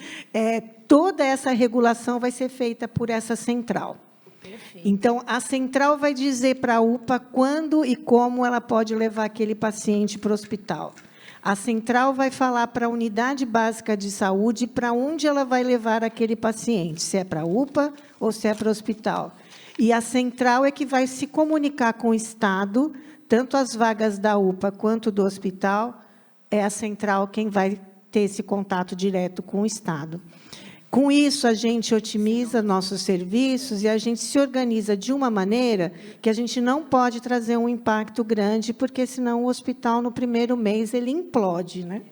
toda essa regulação vai ser feita por essa central. Perfeito. Então, a central vai dizer para a UPA quando e como ela pode levar aquele paciente para o hospital. A central vai falar para a unidade básica de saúde para onde ela vai levar aquele paciente, se é para a UPA ou se é para o hospital. E a central é que vai se comunicar com o Estado, tanto as vagas da UPA quanto do hospital, é a central quem vai ter esse contato direto com o Estado. Com isso, a gente otimiza nossos serviços e a gente se organiza de uma maneira que a gente não pode trazer um impacto grande, porque, senão, o hospital, no primeiro mês, ele implode, né?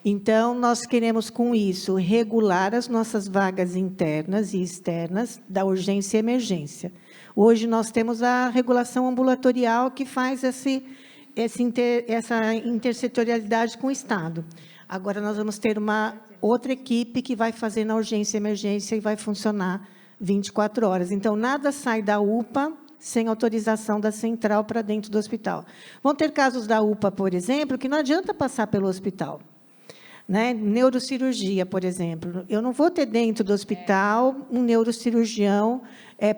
Então, nós queremos, com isso, regular as nossas vagas internas e externas da urgência e emergência. Hoje, nós temos a regulação ambulatorial que faz essa intersetorialidade com o Estado. Agora, nós vamos ter uma outra equipe que vai fazer na urgência e emergência e vai funcionar 24 horas. Então, nada sai da UPA sem autorização da central para dentro do hospital. Vão ter casos da UPA, por exemplo, que não adianta passar pelo hospital. Né? Neurocirurgia, por exemplo. Eu não vou ter dentro do hospital um neurocirurgião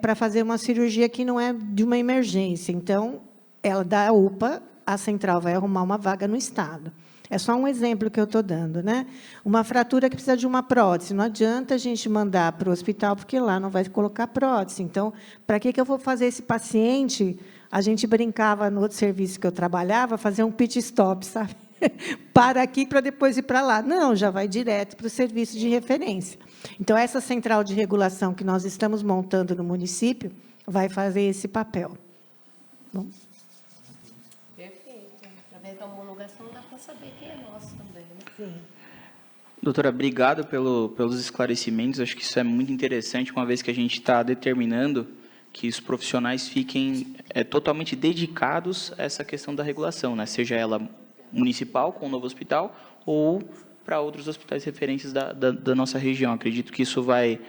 para fazer uma cirurgia que não é de uma emergência. Então, ela da UPA, a central vai arrumar uma vaga no Estado. É só um exemplo que eu estou dando, né? Uma fratura que precisa de uma prótese. Não adianta a gente mandar para o hospital, porque lá não vai colocar prótese. Então, para que eu vou fazer esse paciente? A gente brincava no outro serviço que eu trabalhava, fazer um pit stop, sabe? Para aqui para depois ir para lá. Não, já vai direto para o serviço de referência. Então, essa central de regulação que nós estamos montando no município vai fazer esse papel. Bom. Através da homologação dá para saber quem é nosso também, né? Sim. Doutora, obrigado pelos esclarecimentos. Acho que isso é muito interessante, uma vez que a gente está determinando que os profissionais fiquem totalmente dedicados a essa questão da regulação, né? Seja ela municipal, com o novo hospital, ou para outros hospitais referências da nossa região. Acredito que isso vai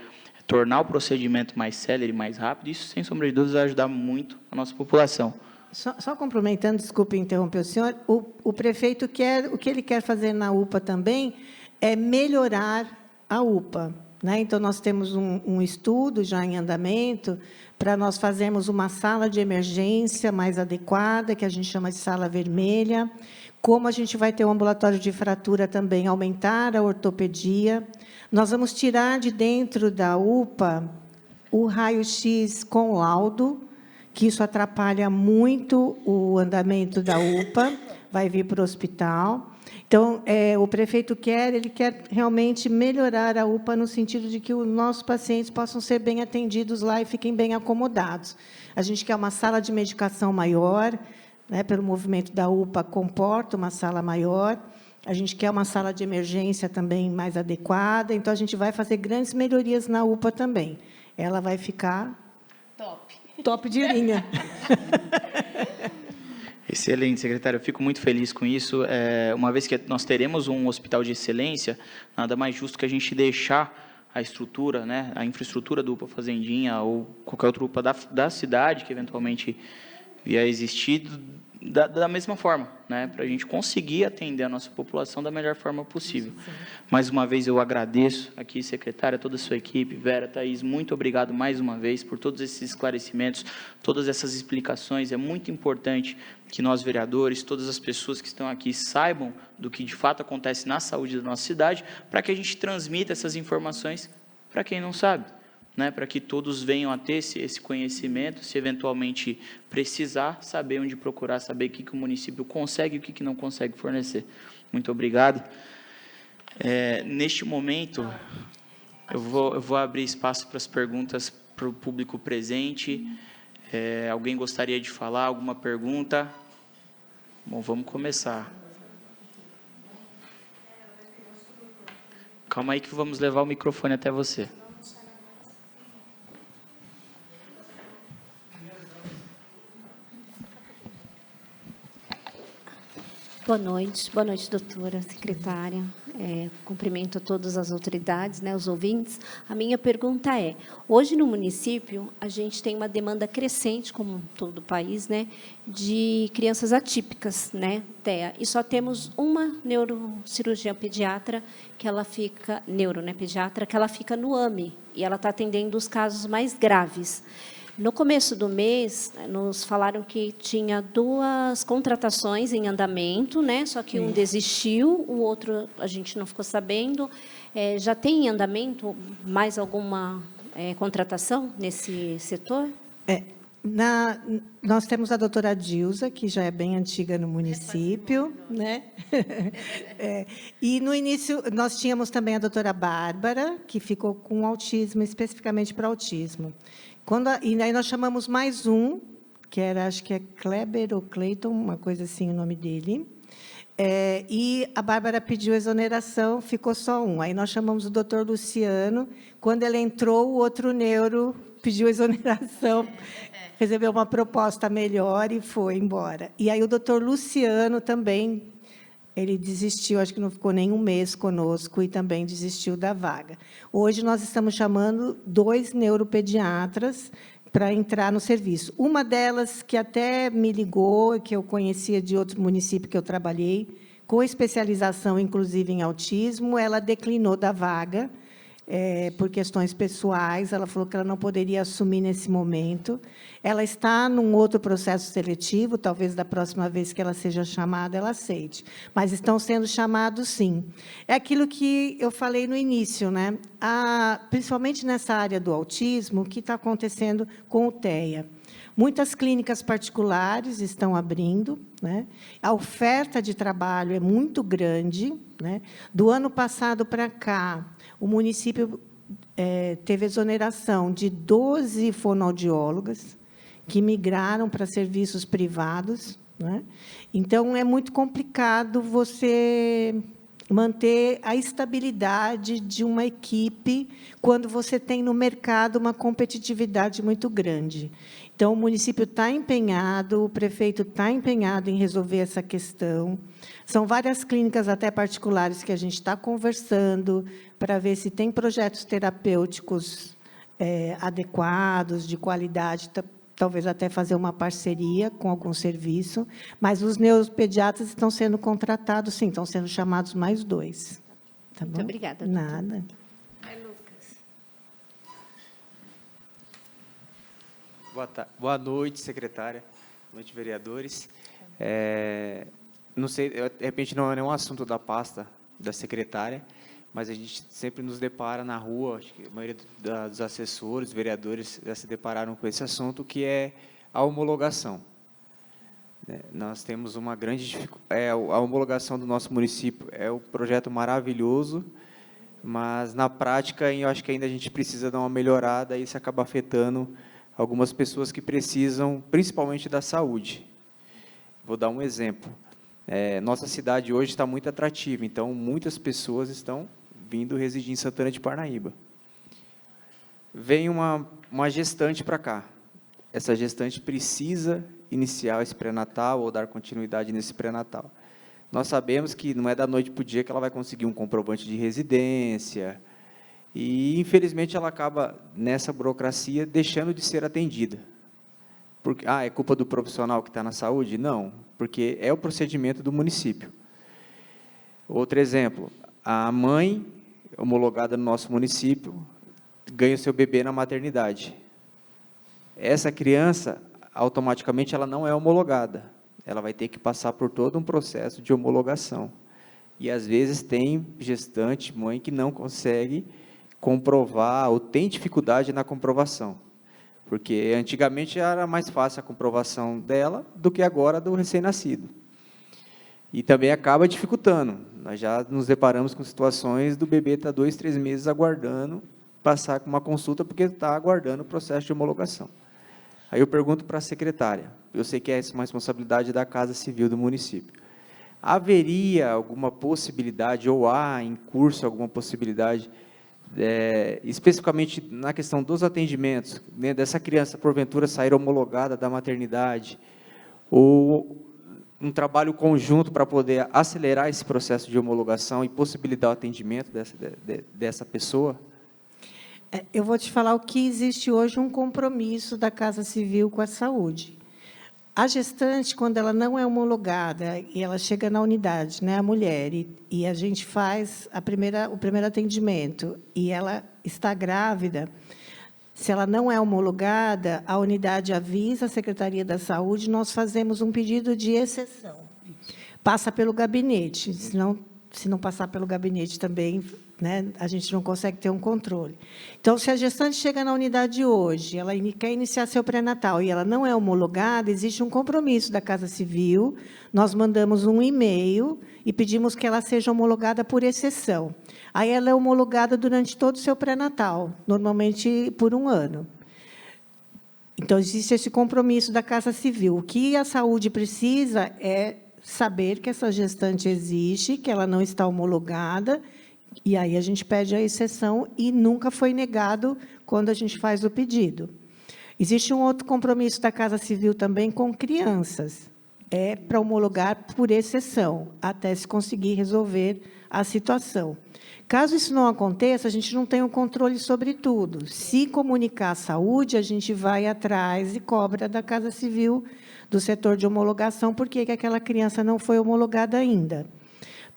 tornar o procedimento mais célere, mais rápido, e isso, sem sombra de dúvidas, vai ajudar muito a nossa população. Só complementando, desculpe interromper o senhor, o prefeito o que ele quer fazer na UPA também é melhorar a UPA. Né? Então, nós temos um estudo já em andamento para nós fazermos uma sala de emergência mais adequada, que a gente chama de sala vermelha, como a gente vai ter um ambulatório de fratura também, aumentar a ortopedia. Nós vamos tirar de dentro da UPA o raio-x com laudo, que isso atrapalha muito o andamento da UPA, vai vir para o hospital. Então, o prefeito ele quer realmente melhorar a UPA no sentido de que os nossos pacientes possam ser bem atendidos lá e fiquem bem acomodados. A gente quer uma sala de medicação maior, né, pelo movimento da UPA, comporta uma sala maior. A gente quer uma sala de emergência também mais adequada. Então, a gente vai fazer grandes melhorias na UPA também. Ela vai ficar top de linha. Excelente, secretário. Eu fico muito feliz com isso. Uma vez que nós teremos um hospital de excelência, nada mais justo que a gente deixar a estrutura, né, a infraestrutura do UPA Fazendinha ou qualquer outra UPA da cidade que eventualmente vier a existir da mesma forma, né, para a gente conseguir atender a nossa população da melhor forma possível. Sim. Mais uma vez, eu agradeço aqui, secretária, toda a sua equipe, Vera, Thaís, muito obrigado mais uma vez por todos esses esclarecimentos, todas essas explicações. É muito importante que nós, vereadores, todas as pessoas que estão aqui saibam do que, de fato, acontece na saúde da nossa cidade, para que a gente transmita essas informações para quem não sabe. Né, para que todos venham a ter esse conhecimento, se eventualmente precisar, saber onde procurar, saber o que o município consegue e o que não consegue fornecer. Muito obrigado. Neste momento, eu vou abrir espaço para as perguntas para o público presente. Alguém gostaria de falar? Alguma pergunta? Bom, vamos começar. Calma aí que vamos levar o microfone até você. Boa noite, doutora secretária. Cumprimento a todas as autoridades, né, os ouvintes. A minha pergunta é: hoje no município a gente tem uma demanda crescente, como todo o país, né, de crianças atípicas, né, TEA, e só temos uma neurocirurgiã pediatra que ela fica pediatra que ela fica no AME e ela está atendendo os casos mais graves. No começo do mês, nos falaram que tinha 2 contratações em andamento, né? Só que um desistiu, o outro a gente não ficou sabendo. Já tem em andamento mais alguma contratação nesse setor? Nós temos a doutora Dilza, que já é bem antiga no município, né? E, no início, nós tínhamos também a doutora Bárbara, que ficou com autismo, especificamente para autismo. E aí nós chamamos mais um, que era, acho que é Kleber ou Cleiton, uma coisa assim, o nome dele. E a Bárbara pediu exoneração, ficou só um. Aí nós chamamos o doutor Luciano. Quando ele entrou, o outro neuro pediu exoneração, recebeu uma proposta melhor e foi embora. E aí o doutor Luciano também, ele desistiu, acho que não ficou nem um mês conosco e também desistiu da vaga. Hoje nós estamos chamando 2 neuropediatras para entrar no serviço. Uma delas, que até me ligou, que eu conhecia de outro município que eu trabalhei, com especialização, inclusive, em autismo, ela declinou da vaga, por questões pessoais, ela falou que ela não poderia assumir nesse momento. Ela está num outro processo seletivo, talvez da próxima vez que ela seja chamada, ela aceite. Mas estão sendo chamados, sim. É aquilo que eu falei no início, né? Principalmente nessa área do autismo, o que está acontecendo com o TEA. Muitas clínicas particulares estão abrindo, né? A oferta de trabalho é muito grande, né? Do ano passado para cá, o município teve exoneração de 12 fonoaudiólogas que migraram para serviços privados, né? Então, é muito complicado você manter a estabilidade de uma equipe quando você tem no mercado uma competitividade muito grande. Então, o município está empenhado, o prefeito está empenhado em resolver essa questão. São várias clínicas, até particulares, que a gente está conversando para ver se tem projetos terapêuticos adequados, de qualidade, talvez até fazer uma parceria com algum serviço. Mas os neuropediatras estão sendo contratados, sim, estão sendo chamados mais 2. Tá bom? Muito obrigada. Nada. Boa noite, secretária. Boa noite, vereadores. Não sei, de repente não é nenhum assunto da pasta da secretária, mas a gente sempre nos depara na rua, acho que a maioria dos assessores, vereadores já se depararam com esse assunto, que é a homologação. Nós temos uma grande dificuldade. A homologação do nosso município é um projeto maravilhoso, mas, na prática, eu acho que ainda a gente precisa dar uma melhorada e isso acaba afetando algumas pessoas que precisam, principalmente, da saúde. Vou dar um exemplo. Nossa cidade hoje está muito atrativa, então, muitas pessoas estão vindo residir em Santana de Parnaíba. Vem uma gestante para cá. Essa gestante precisa iniciar esse pré-natal ou dar continuidade nesse pré-natal. Nós sabemos que não é da noite para o dia que ela vai conseguir um comprovante de residência, e, infelizmente, ela acaba, nessa burocracia, deixando de ser atendida. Porque, é culpa do profissional que está na saúde? Não, porque é o procedimento do município. Outro exemplo, a mãe homologada no nosso município ganha o seu bebê na maternidade. Essa criança, automaticamente, ela não é homologada. Ela vai ter que passar por todo um processo de homologação. E, às vezes, tem gestante, mãe, que não consegue comprovar ou tem dificuldade na comprovação. Porque, antigamente, era mais fácil a comprovação dela do que agora do recém-nascido. E também acaba dificultando. Nós já nos deparamos com situações do bebê estar 2, 3 meses aguardando passar com uma consulta, porque está aguardando o processo de homologação. Aí eu pergunto para a secretária, eu sei que é uma responsabilidade da Casa Civil do município. Haveria alguma possibilidade, ou há em curso alguma possibilidade, especificamente na questão dos atendimentos, né, dessa criança, porventura, sair homologada da maternidade, ou um trabalho conjunto para poder acelerar esse processo de homologação e possibilitar o atendimento dessa pessoa? Eu vou te falar o que existe hoje, um compromisso da Casa Civil com a saúde. A gestante, quando ela não é homologada, e ela chega na unidade, né, a mulher, e a gente faz o primeiro atendimento, e ela está grávida, se ela não é homologada, a unidade avisa a Secretaria da Saúde, nós fazemos um pedido de exceção. Passa pelo gabinete, se não passar pelo gabinete também, né, a gente não consegue ter um controle. Então, se a gestante chega na unidade hoje, ela quer iniciar seu pré-natal e ela não é homologada, existe um compromisso da Casa Civil, nós mandamos um e-mail e pedimos que ela seja homologada por exceção. Aí ela é homologada durante todo o seu pré-natal, normalmente por 1 ano. Então, existe esse compromisso da Casa Civil. O que a saúde precisa é saber que essa gestante existe, que ela não está homologada, e aí a gente pede a exceção e nunca foi negado quando a gente faz o pedido. Existe um outro compromisso da Casa Civil também com crianças, para homologar por exceção, até se conseguir resolver a situação. Caso isso não aconteça, a gente não tem o controle sobre tudo. Se comunicar à saúde, a gente vai atrás e cobra da Casa Civil, do setor de homologação, porque aquela criança não foi homologada ainda.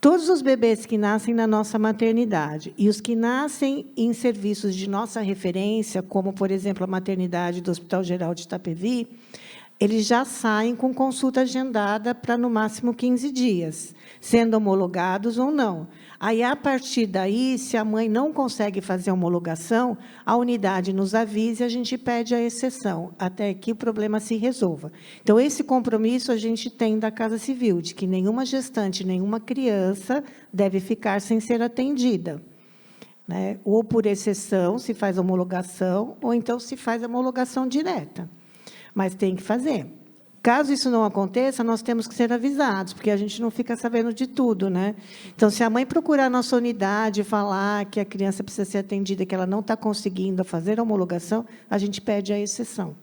Todos os bebês que nascem na nossa maternidade e os que nascem em serviços de nossa referência, como, por exemplo, a maternidade do Hospital Geral de Itapevi, eles já saem com consulta agendada para, no máximo, 15 dias, sendo homologados ou não. Aí, a partir daí, se a mãe não consegue fazer a homologação, a unidade nos avisa e a gente pede a exceção, até que o problema se resolva. Então, esse compromisso a gente tem da Casa Civil, de que nenhuma gestante, nenhuma criança deve ficar sem ser atendida, né? Ou por exceção, se faz a homologação, ou então se faz a homologação direta. Mas tem que fazer. Caso isso não aconteça, nós temos que ser avisados, porque a gente não fica sabendo de tudo, né? Então, se a mãe procurar a nossa unidade e falar que a criança precisa ser atendida, que ela não está conseguindo fazer a homologação, a gente pede a exceção.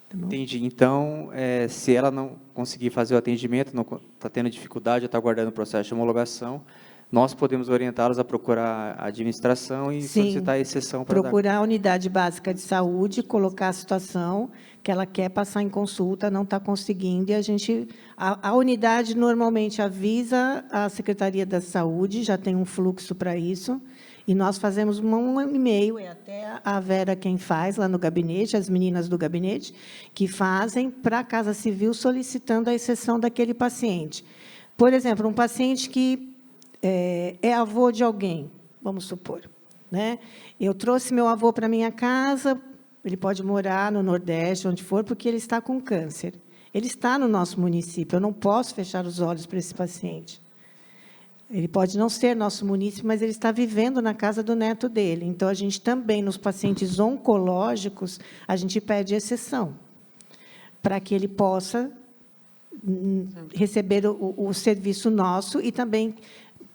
Tá bom? Entendi. Então, se ela não conseguir fazer o atendimento, não está tendo dificuldade, está aguardando o processo de homologação, nós podemos orientá-los a procurar a administração e solicitar a exceção para procurar a unidade básica de saúde, colocar a situação que ela quer passar em consulta, não está conseguindo, e a unidade normalmente avisa a Secretaria da Saúde, já tem um fluxo para isso, e nós fazemos um e-mail, é até a Vera quem faz lá no gabinete, as meninas do gabinete, que fazem para a Casa Civil solicitando a exceção daquele paciente. Por exemplo, um paciente que é avô de alguém, vamos supor, né? Eu trouxe meu avô para a minha casa, ele pode morar no Nordeste, onde for, porque ele está com câncer. Ele está no nosso município, eu não posso fechar os olhos para esse paciente. Ele pode não ser nosso munícipe, mas ele está vivendo na casa do neto dele. Então, a gente também, nos pacientes oncológicos, a gente pede exceção, para que ele possa receber o serviço nosso e também,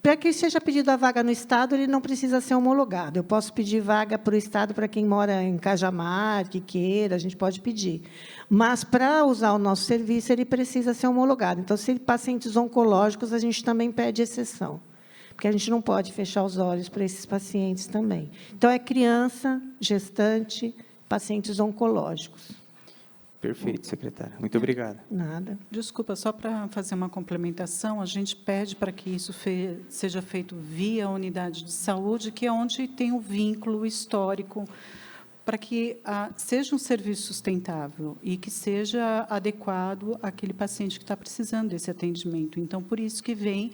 para que seja pedida a vaga no Estado, ele não precisa ser homologado. Eu posso pedir vaga para o Estado para quem mora em Cajamar, que queira, a gente pode pedir. Mas, para usar o nosso serviço, ele precisa ser homologado. Então, se pacientes oncológicos, a gente também pede exceção, porque a gente não pode fechar os olhos para esses pacientes também. Então, é criança, gestante, pacientes oncológicos. Perfeito, secretária. Muito obrigado. Nada. Desculpa, só para fazer uma complementação, a gente pede para que isso seja feito via unidade de saúde, que é onde tem o vínculo histórico, para que seja um serviço sustentável e que seja adequado àquele paciente que está precisando desse atendimento. Então, por isso que vem,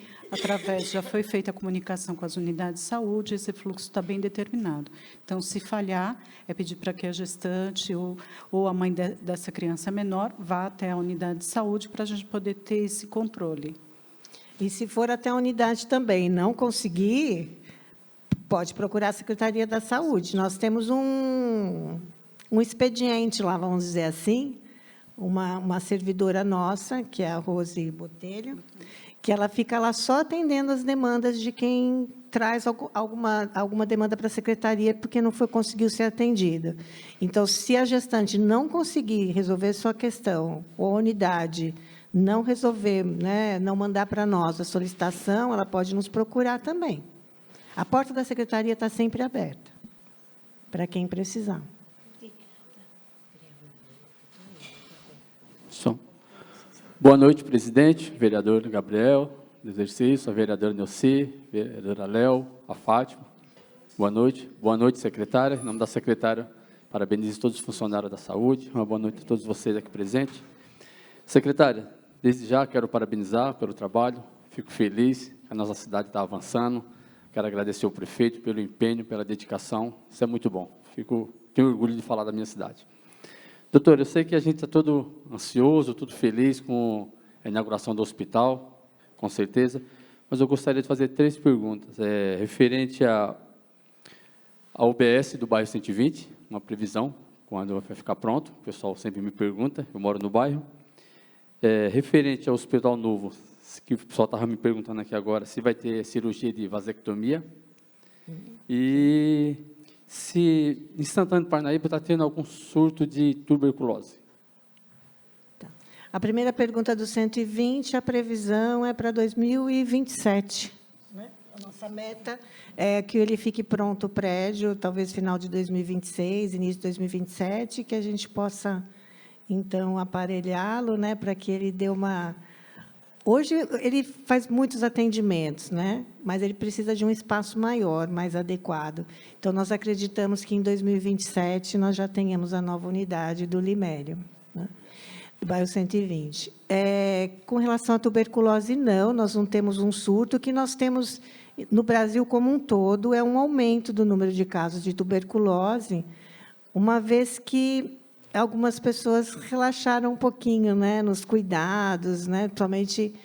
já foi feita a comunicação com as unidades de saúde, esse fluxo está bem determinado. Então, se falhar, é pedir para que a gestante ou a mãe dessa criança menor vá até a unidade de saúde para a gente poder ter esse controle. E, se for até a unidade também e não conseguir, pode procurar a Secretaria da Saúde. Nós temos um expediente lá, vamos dizer assim, uma servidora nossa, que é a Rose Botelho, que ela fica lá só atendendo as demandas de quem traz alguma demanda para a secretaria porque não conseguiu ser atendida. Então, se a gestante não conseguir resolver sua questão, ou a unidade não resolver, né, não mandar para nós a solicitação, ela pode nos procurar também. A porta da secretaria está sempre aberta, para quem precisar. Boa noite, presidente, vereador Gabriel, do exercício, a vereadora Neuci, a vereadora Léo, a Fátima. Boa noite, secretária. Em nome da secretária, parabenizo todos os funcionários da saúde. Uma boa noite a todos vocês aqui presentes. Secretária, desde já quero parabenizar pelo trabalho, fico feliz que a nossa cidade está avançando. Quero agradecer ao prefeito pelo empenho, pela dedicação, isso é muito bom. Tenho orgulho de falar da minha cidade. Doutor, eu sei que a gente está todo ansioso, todo feliz com a inauguração do hospital, com certeza, mas eu gostaria de fazer 3 perguntas. Referente à UBS do bairro 120, uma previsão, quando vai ficar pronto, o pessoal sempre me pergunta, eu moro no bairro. Referente ao Hospital Novo, que o pessoal estava me perguntando aqui agora, se vai ter cirurgia de vasectomia. E se em Santana de Parnaíba está tendo algum surto de tuberculose. Tá. A primeira pergunta do 120, a previsão é para 2027. Né? A nossa meta é que ele fique pronto o prédio, talvez final de 2026, início de 2027, que a gente possa, então, aparelhá-lo, né, para que ele dê uma... Hoje, ele faz muitos atendimentos, né? Mas ele precisa de um espaço maior, mais adequado. Então, nós acreditamos que, em 2027, nós já tenhamos a nova unidade do Limério, né? Do bairro 120. Com relação à tuberculose, não, nós não temos um surto. O que nós temos, no Brasil como um todo, é um aumento do número de casos de tuberculose, uma vez que algumas pessoas relaxaram um pouquinho, né, nos cuidados, né, principalmente.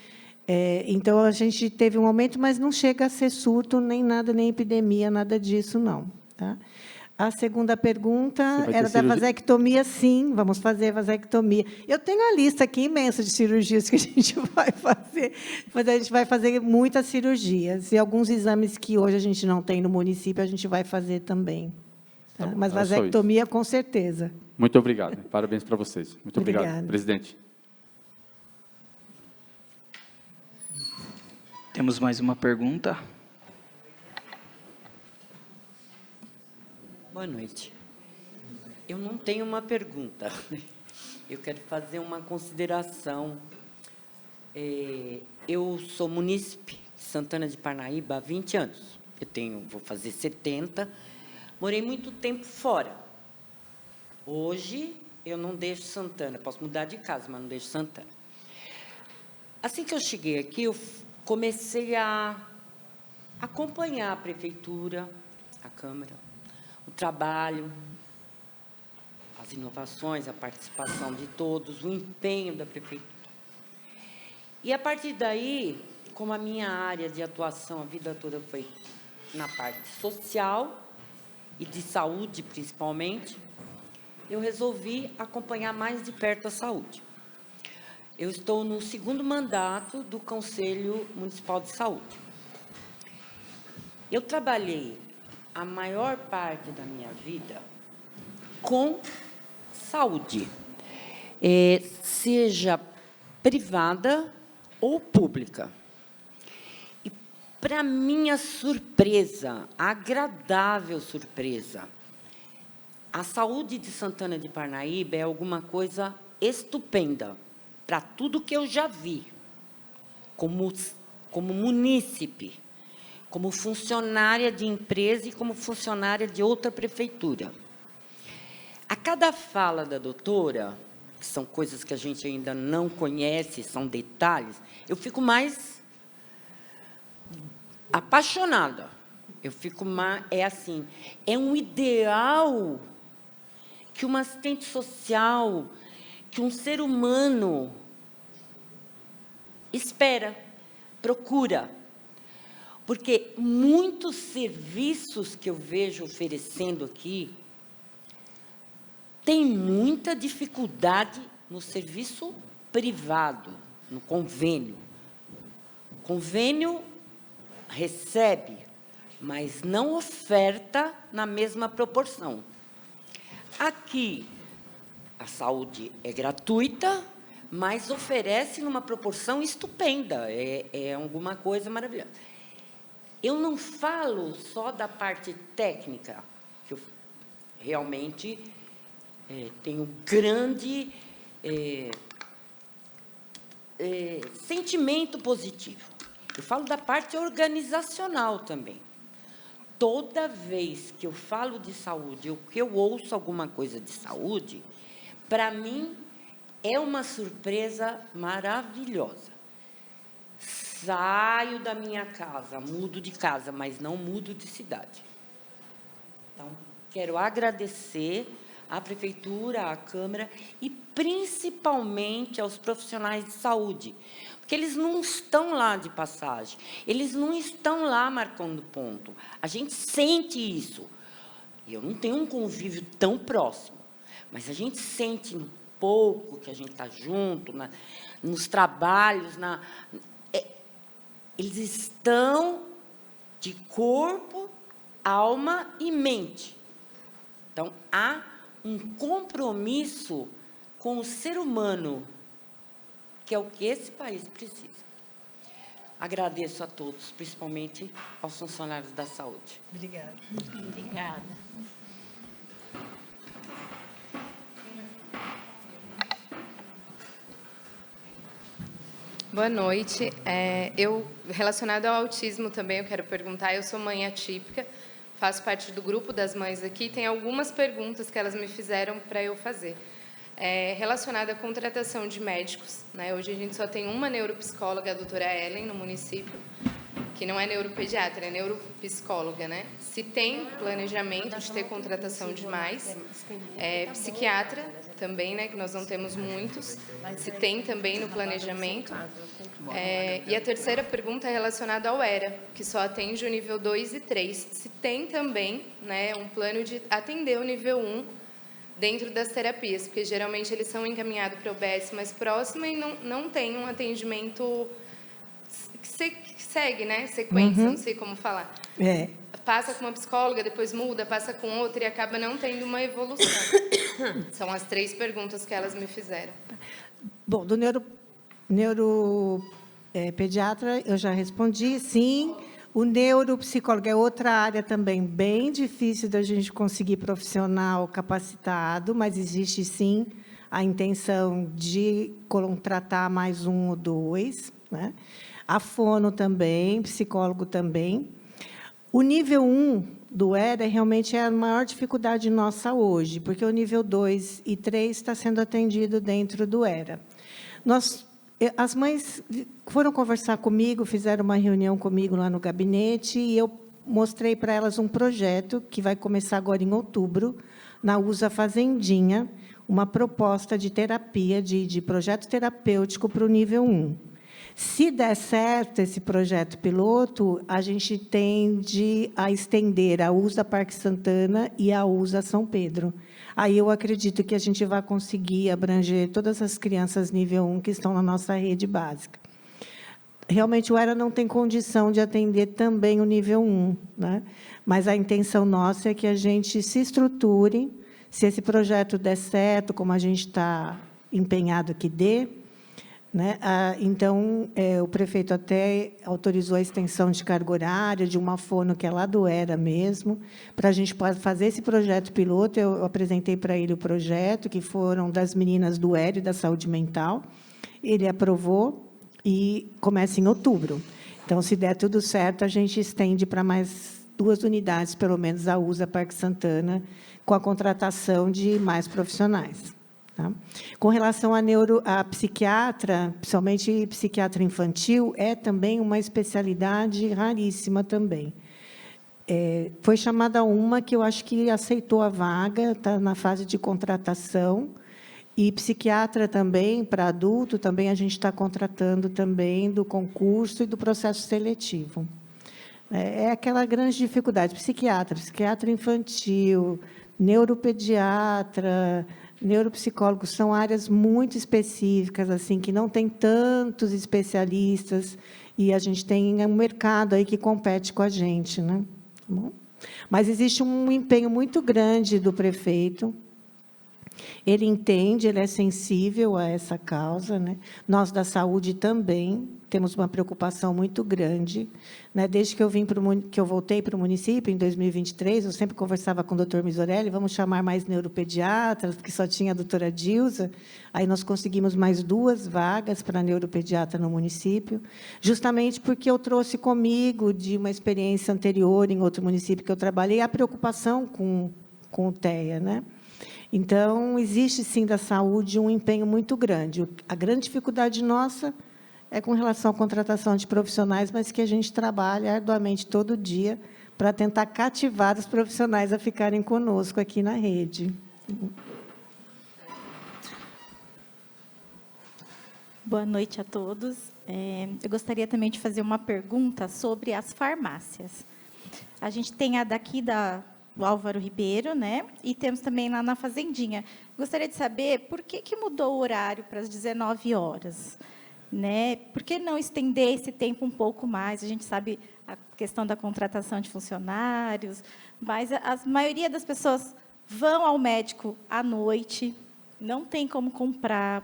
Então, a gente teve um aumento, mas não chega a ser surto, nem nada, nem epidemia, nada disso, não. Tá? A segunda pergunta era da vasectomia. Sim, vamos fazer vasectomia. Eu tenho a lista aqui imensa de cirurgias que a gente vai fazer, mas a gente vai fazer muitas cirurgias, e alguns exames que hoje a gente não tem no município, a gente vai fazer também. Tá? Mas vasectomia, com certeza. Muito obrigado. Parabéns para vocês. Muito obrigado, presidente. Temos mais uma pergunta. Boa noite. Eu não tenho uma pergunta. Eu quero fazer uma consideração. Eu sou munícipe de Santana de Parnaíba há 20 anos. Vou fazer 70. Morei muito tempo fora. Hoje, eu não deixo Santana. Posso mudar de casa, mas não deixo Santana. Assim que eu cheguei aqui, eu comecei a acompanhar a prefeitura, a Câmara, o trabalho, as inovações, a participação de todos, o empenho da prefeitura. E, a partir daí, como a minha área de atuação a vida toda foi na parte social e de saúde, principalmente, eu resolvi acompanhar mais de perto a saúde. Eu estou no 2º mandato do Conselho Municipal de Saúde. Eu trabalhei a maior parte da minha vida com saúde, seja privada ou pública. E, para minha surpresa, agradável surpresa, a saúde de Santana de Parnaíba é alguma coisa estupenda, para tudo que eu já vi, como munícipe, como funcionária de empresa e como funcionária de outra prefeitura. A cada fala da doutora, que são coisas que a gente ainda não conhece, são detalhes, eu fico mais apaixonada. Eu fico mais... assim, é um ideal que uma assistente social, que um ser humano espera. procura. Porque muitos serviços que eu vejo oferecendo aqui têm muita dificuldade no serviço privado, no convênio. Convênio recebe, mas não oferta na mesma proporção. Aqui, a saúde é gratuita, mas oferece numa proporção estupenda, é alguma coisa maravilhosa. Eu não falo só da parte técnica, que eu realmente tenho grande sentimento positivo. Eu falo da parte organizacional também. Toda vez que eu falo de saúde, ou que eu ouço alguma coisa de saúde, para mim é uma surpresa maravilhosa. Saio da minha casa, mudo de casa, mas não mudo de cidade. Então, quero agradecer à Prefeitura, à Câmara e, principalmente, aos profissionais de saúde, porque eles não estão lá de passagem, eles não estão lá marcando ponto. A gente sente isso. Eu não tenho um convívio tão próximo, mas a gente sente um pouco que a gente está junto, nos trabalhos, eles estão de corpo, alma e mente. Então, há um compromisso com o ser humano, que é o que esse país precisa. Agradeço a todos, principalmente aos funcionários da saúde. Obrigada. Obrigada. Boa noite. Relacionado ao autismo também, eu quero perguntar, eu sou mãe atípica, faço parte do grupo das mães aqui, tem algumas perguntas que elas me fizeram para eu fazer. Relacionada à contratação de médicos, né? Hoje a gente só tem uma neuropsicóloga, a doutora Ellen, no município, que não é neuropediatra, é neuropsicóloga, né? Se tem planejamento de ter contratação de mais, psiquiatra também, né? Que nós não temos muitos, se tem também no planejamento. E a terceira pergunta é relacionada ao ERA, que só atende o nível 2 e 3. Se tem também, né, um plano de atender o nível 1 dentro das terapias, porque geralmente eles são encaminhados para o OBS mais próximo e não tem um atendimento que segue, né? Sequência, não sei como falar. Passa com uma psicóloga, depois muda, passa com outra e acaba não tendo uma evolução. São as 3 perguntas que elas me fizeram. Bom, do neuropediatra, eu já respondi, sim. O neuropsicólogo é outra área também bem difícil da gente conseguir profissional capacitado, mas existe, sim, a intenção de contratar mais 1 ou 2, né? A fono também, psicólogo também. O nível 1 do ERA realmente é a maior dificuldade nossa hoje, porque o nível 2 e 3 está sendo atendido dentro do ERA. As mães foram conversar comigo, fizeram uma reunião comigo lá no gabinete, e eu mostrei para elas um projeto que vai começar agora em outubro, na USA Fazendinha, uma proposta de terapia, de projeto terapêutico para o nível 1. Se der certo esse projeto piloto, a gente tende a estender a USA Parque Santana e a USA São Pedro. Aí eu acredito que a gente vai conseguir abranger todas as crianças nível 1 que estão na nossa rede básica. Realmente, o ERA não tem condição de atender também o nível 1, né? Mas a intenção nossa é que a gente se estruture, se esse projeto der certo, como a gente está empenhado que dê, né? Então, o prefeito até autorizou a extensão de carga horária de uma fono que é lá do ERA mesmo, para a gente fazer esse projeto piloto. Eu apresentei para ele o projeto, que foram das meninas do ERA e da saúde mental. Ele aprovou e começa em outubro. Então, se der tudo certo, a gente estende para mais 2 unidades, pelo menos a USA Parque Santana, com a contratação de mais profissionais. Tá? Com relação à psiquiatra, principalmente psiquiatra infantil, é também uma especialidade raríssima também. Foi chamada uma que eu acho que aceitou a vaga, está na fase de contratação, E psiquiatra também, para adulto, também a gente está contratando também do concurso e do processo seletivo. É aquela grande dificuldade. Psiquiatra infantil, neuropediatra, neuropsicólogo, são áreas muito específicas, assim, que não tem tantos especialistas, e a gente tem um mercado aí que compete com a gente, né? Tá bom? Mas existe um empenho muito grande do prefeito. Ele entende, ele é sensível a essa causa, né? Nós, da saúde, também temos uma preocupação muito grande, né? Desde que eu voltei para o município, em 2023, eu sempre conversava com o doutor Misorelli, vamos chamar mais neuropediatras, porque só tinha a doutora Dilza. Aí nós conseguimos mais 2 vagas para neuropediatra no município, justamente porque eu trouxe comigo, de uma experiência anterior em outro município que eu trabalhei, a preocupação com o TEA, né? Então, existe, sim, da saúde um empenho muito grande. A grande dificuldade nossa é com relação à contratação de profissionais, mas que a gente trabalha arduamente todo dia para tentar cativar os profissionais a ficarem conosco aqui na rede. Boa noite a todos. Eu gostaria também de fazer uma pergunta sobre as farmácias. A gente tem a daqui do Álvaro Ribeiro, né? E temos também lá na Fazendinha. Gostaria de saber por que mudou o horário para as 19 horas, né? Por que não estender esse tempo um pouco mais? A gente sabe a questão da contratação de funcionários, mas a maioria das pessoas vão ao médico à noite, não tem como comprar.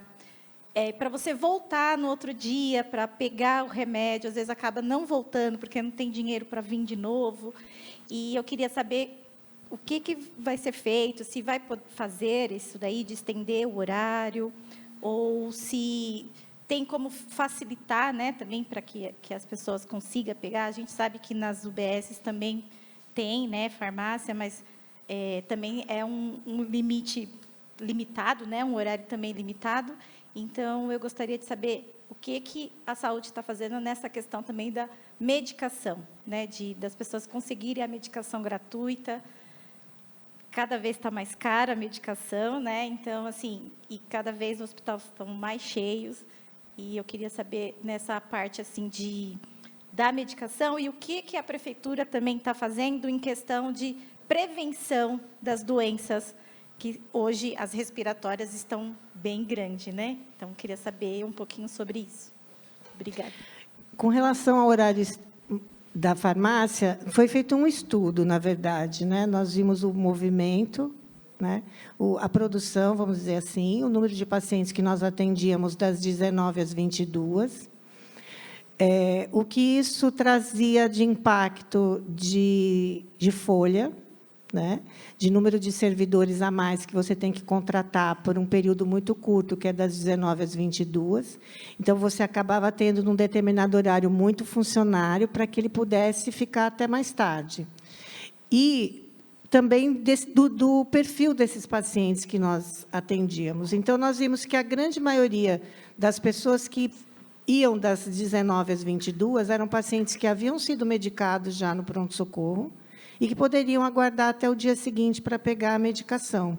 Para você voltar no outro dia para pegar o remédio, às vezes acaba não voltando porque não tem dinheiro para vir de novo. E eu queria saber o que vai ser feito, se vai fazer isso daí, de estender o horário, ou se tem como facilitar, né, também para que as pessoas consigam pegar. A gente sabe que nas UBSs também tem, né, farmácia, mas também é um limite limitado, né, um horário também limitado. Então, eu gostaria de saber o que a saúde está fazendo nessa questão também da medicação, né, das pessoas conseguirem a medicação gratuita. Cada vez está mais cara a medicação, né? Então, assim, e cada vez os hospitais estão mais cheios. E eu queria saber nessa parte assim da medicação e o que a prefeitura também está fazendo em questão de prevenção das doenças, que hoje as respiratórias estão bem grandes, né? Então, eu queria saber um pouquinho sobre isso. Obrigada. Com relação ao horário da farmácia, foi feito um estudo, na verdade, né? Nós vimos o movimento, né? A produção, vamos dizer assim, o número de pacientes que nós atendíamos das 19 às 22. O que isso trazia de impacto de folha, né? De número de servidores a mais que você tem que contratar por um período muito curto, que é das 19 às 22. Então, você acabava tendo, num determinado horário, muito funcionário para que ele pudesse ficar até mais tarde. E também do perfil desses pacientes que nós atendíamos. Então, nós vimos que a grande maioria das pessoas que iam das 19 às 22 eram pacientes que haviam sido medicados já no pronto-socorro, e que poderiam aguardar até o dia seguinte para pegar a medicação.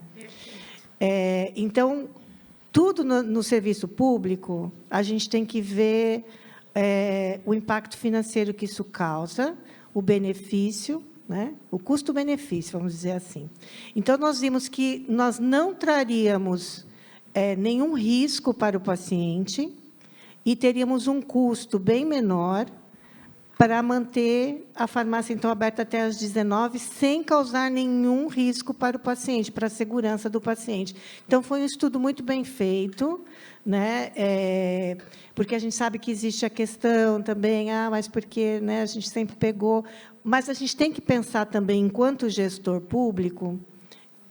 Então, tudo no serviço público, a gente tem que ver o impacto financeiro que isso causa, o benefício, né? O custo-benefício, vamos dizer assim. Então, nós vimos que nós não traríamos nenhum risco para o paciente e teríamos um custo bem menor para manter a farmácia, então, aberta até às 19, sem causar nenhum risco para o paciente, para a segurança do paciente. Então, foi um estudo muito bem feito, né? Porque a gente sabe que existe a questão também, mas porque, né, a gente sempre pegou... Mas a gente tem que pensar também, enquanto gestor público,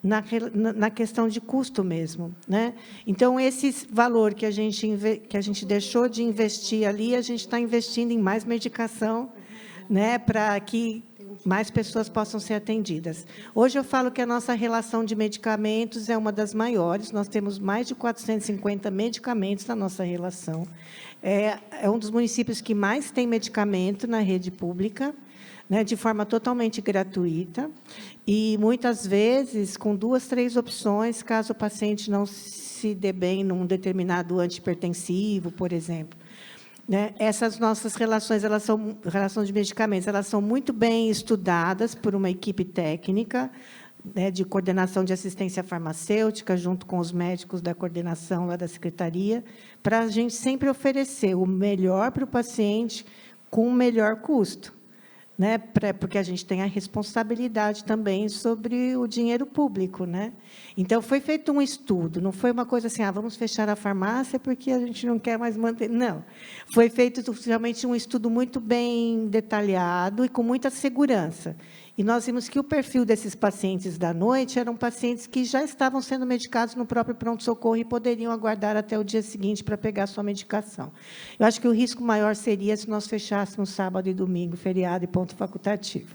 na questão de custo mesmo, né? Então, esse valor que a gente deixou de investir ali, a gente está investindo em mais medicação, né, para que mais pessoas possam ser atendidas. Hoje, eu falo que a nossa relação de medicamentos é uma das maiores, nós temos mais de 450 medicamentos na nossa relação. É um dos municípios que mais tem medicamento na rede pública. né, de forma totalmente gratuita e, muitas vezes, com 2, 3 opções, caso o paciente não se dê bem num determinado antihipertensivo, por exemplo. Né? Essas nossas relações de medicamentos, elas são muito bem estudadas por uma equipe técnica, né, de coordenação de assistência farmacêutica, junto com os médicos da coordenação lá da secretaria, para a gente sempre oferecer o melhor para o paciente com o melhor custo, né? Porque a gente tem a responsabilidade também sobre o dinheiro público, né? Então, foi feito um estudo, não foi uma coisa assim, vamos fechar a farmácia porque a gente não quer mais manter. Não. Foi feito realmente um estudo muito bem detalhado e com muita segurança. E nós vimos que o perfil desses pacientes da noite eram pacientes que já estavam sendo medicados no próprio pronto-socorro e poderiam aguardar até o dia seguinte para pegar a sua medicação. Eu acho que o risco maior seria se nós fechássemos sábado e domingo, feriado e ponto facultativo.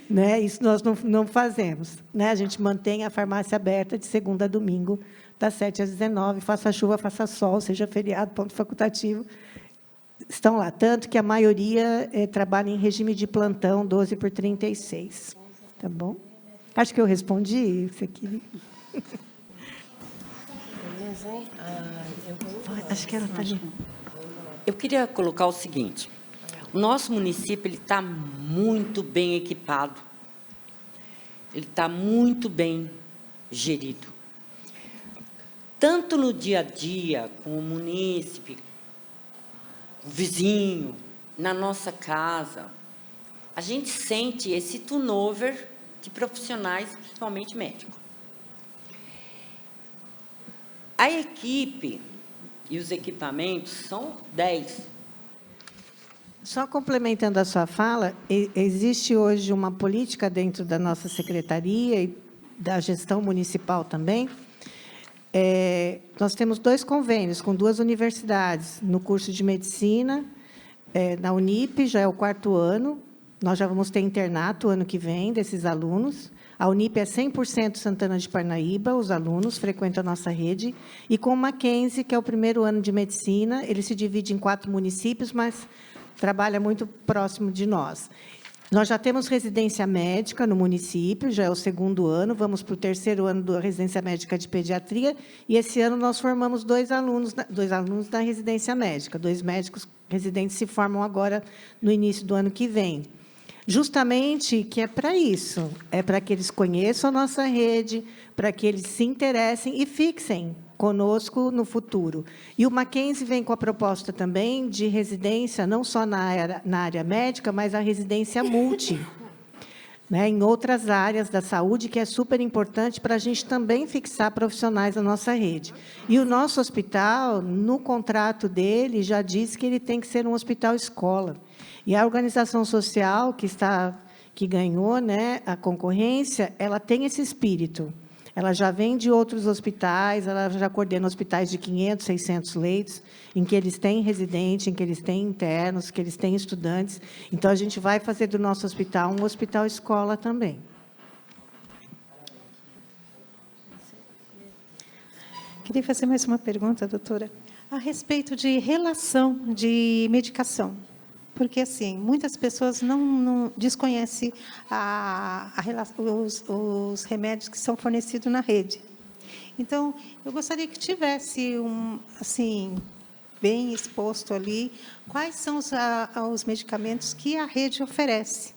Né? Isso nós não fazemos. Né? A gente mantém a farmácia aberta de segunda a domingo, das 7 às 19, faça chuva, faça sol, seja feriado, ponto facultativo. Estão lá, tanto que a maioria trabalha em regime de plantão 12/36. Tá bom? Acho que eu respondi isso aqui. Acho que ela está ali. Eu queria colocar o seguinte: o nosso município está muito bem equipado, ele está muito bem gerido. Tanto no dia a dia, com o munícipe, o vizinho, na nossa casa, a gente sente esse turnover de profissionais, principalmente médicos. A equipe e os equipamentos são 10. Só complementando a sua fala, existe hoje uma política dentro da nossa secretaria e da gestão municipal também. Nós temos 2 convênios com 2 universidades no curso de medicina, na Unip, já é o 4º ano, nós já vamos ter internato o ano que vem desses alunos. A Unip é 100% Santana de Parnaíba, os alunos frequentam a nossa rede, e com o Mackenzie, que é o 1º ano de medicina, ele se divide em 4 municípios, mas trabalha muito próximo de nós. Nós já temos residência médica no município, já é o 2º ano, vamos para o 3º ano da residência médica de pediatria, e esse ano nós formamos 2 alunos da residência médica, 2 médicos residentes se formam agora no início do ano que vem. Justamente que é para isso, é para que eles conheçam a nossa rede, para que eles se interessem e fixem conosco no futuro. E o Mackenzie vem com a proposta também de residência, não só na área médica, mas a residência multi, né, em outras áreas da saúde, que é super importante para a gente também fixar profissionais na nossa rede. E o nosso hospital, no contrato dele, já diz que ele tem que ser um hospital-escola. E a organização social que ganhou, né, a concorrência, ela tem esse espírito. Ela já vem de outros hospitais, ela já coordena hospitais de 500, 600 leitos, em que eles têm residente, em que eles têm internos, que eles têm estudantes. Então, a gente vai fazer do nosso hospital um hospital-escola também. Queria fazer mais uma pergunta, doutora, a respeito de relação de medicação. Porque, assim, muitas pessoas não desconhecem os remédios que são fornecidos na rede. Então, eu gostaria que tivesse, assim, bem exposto ali, quais são os medicamentos que a rede oferece.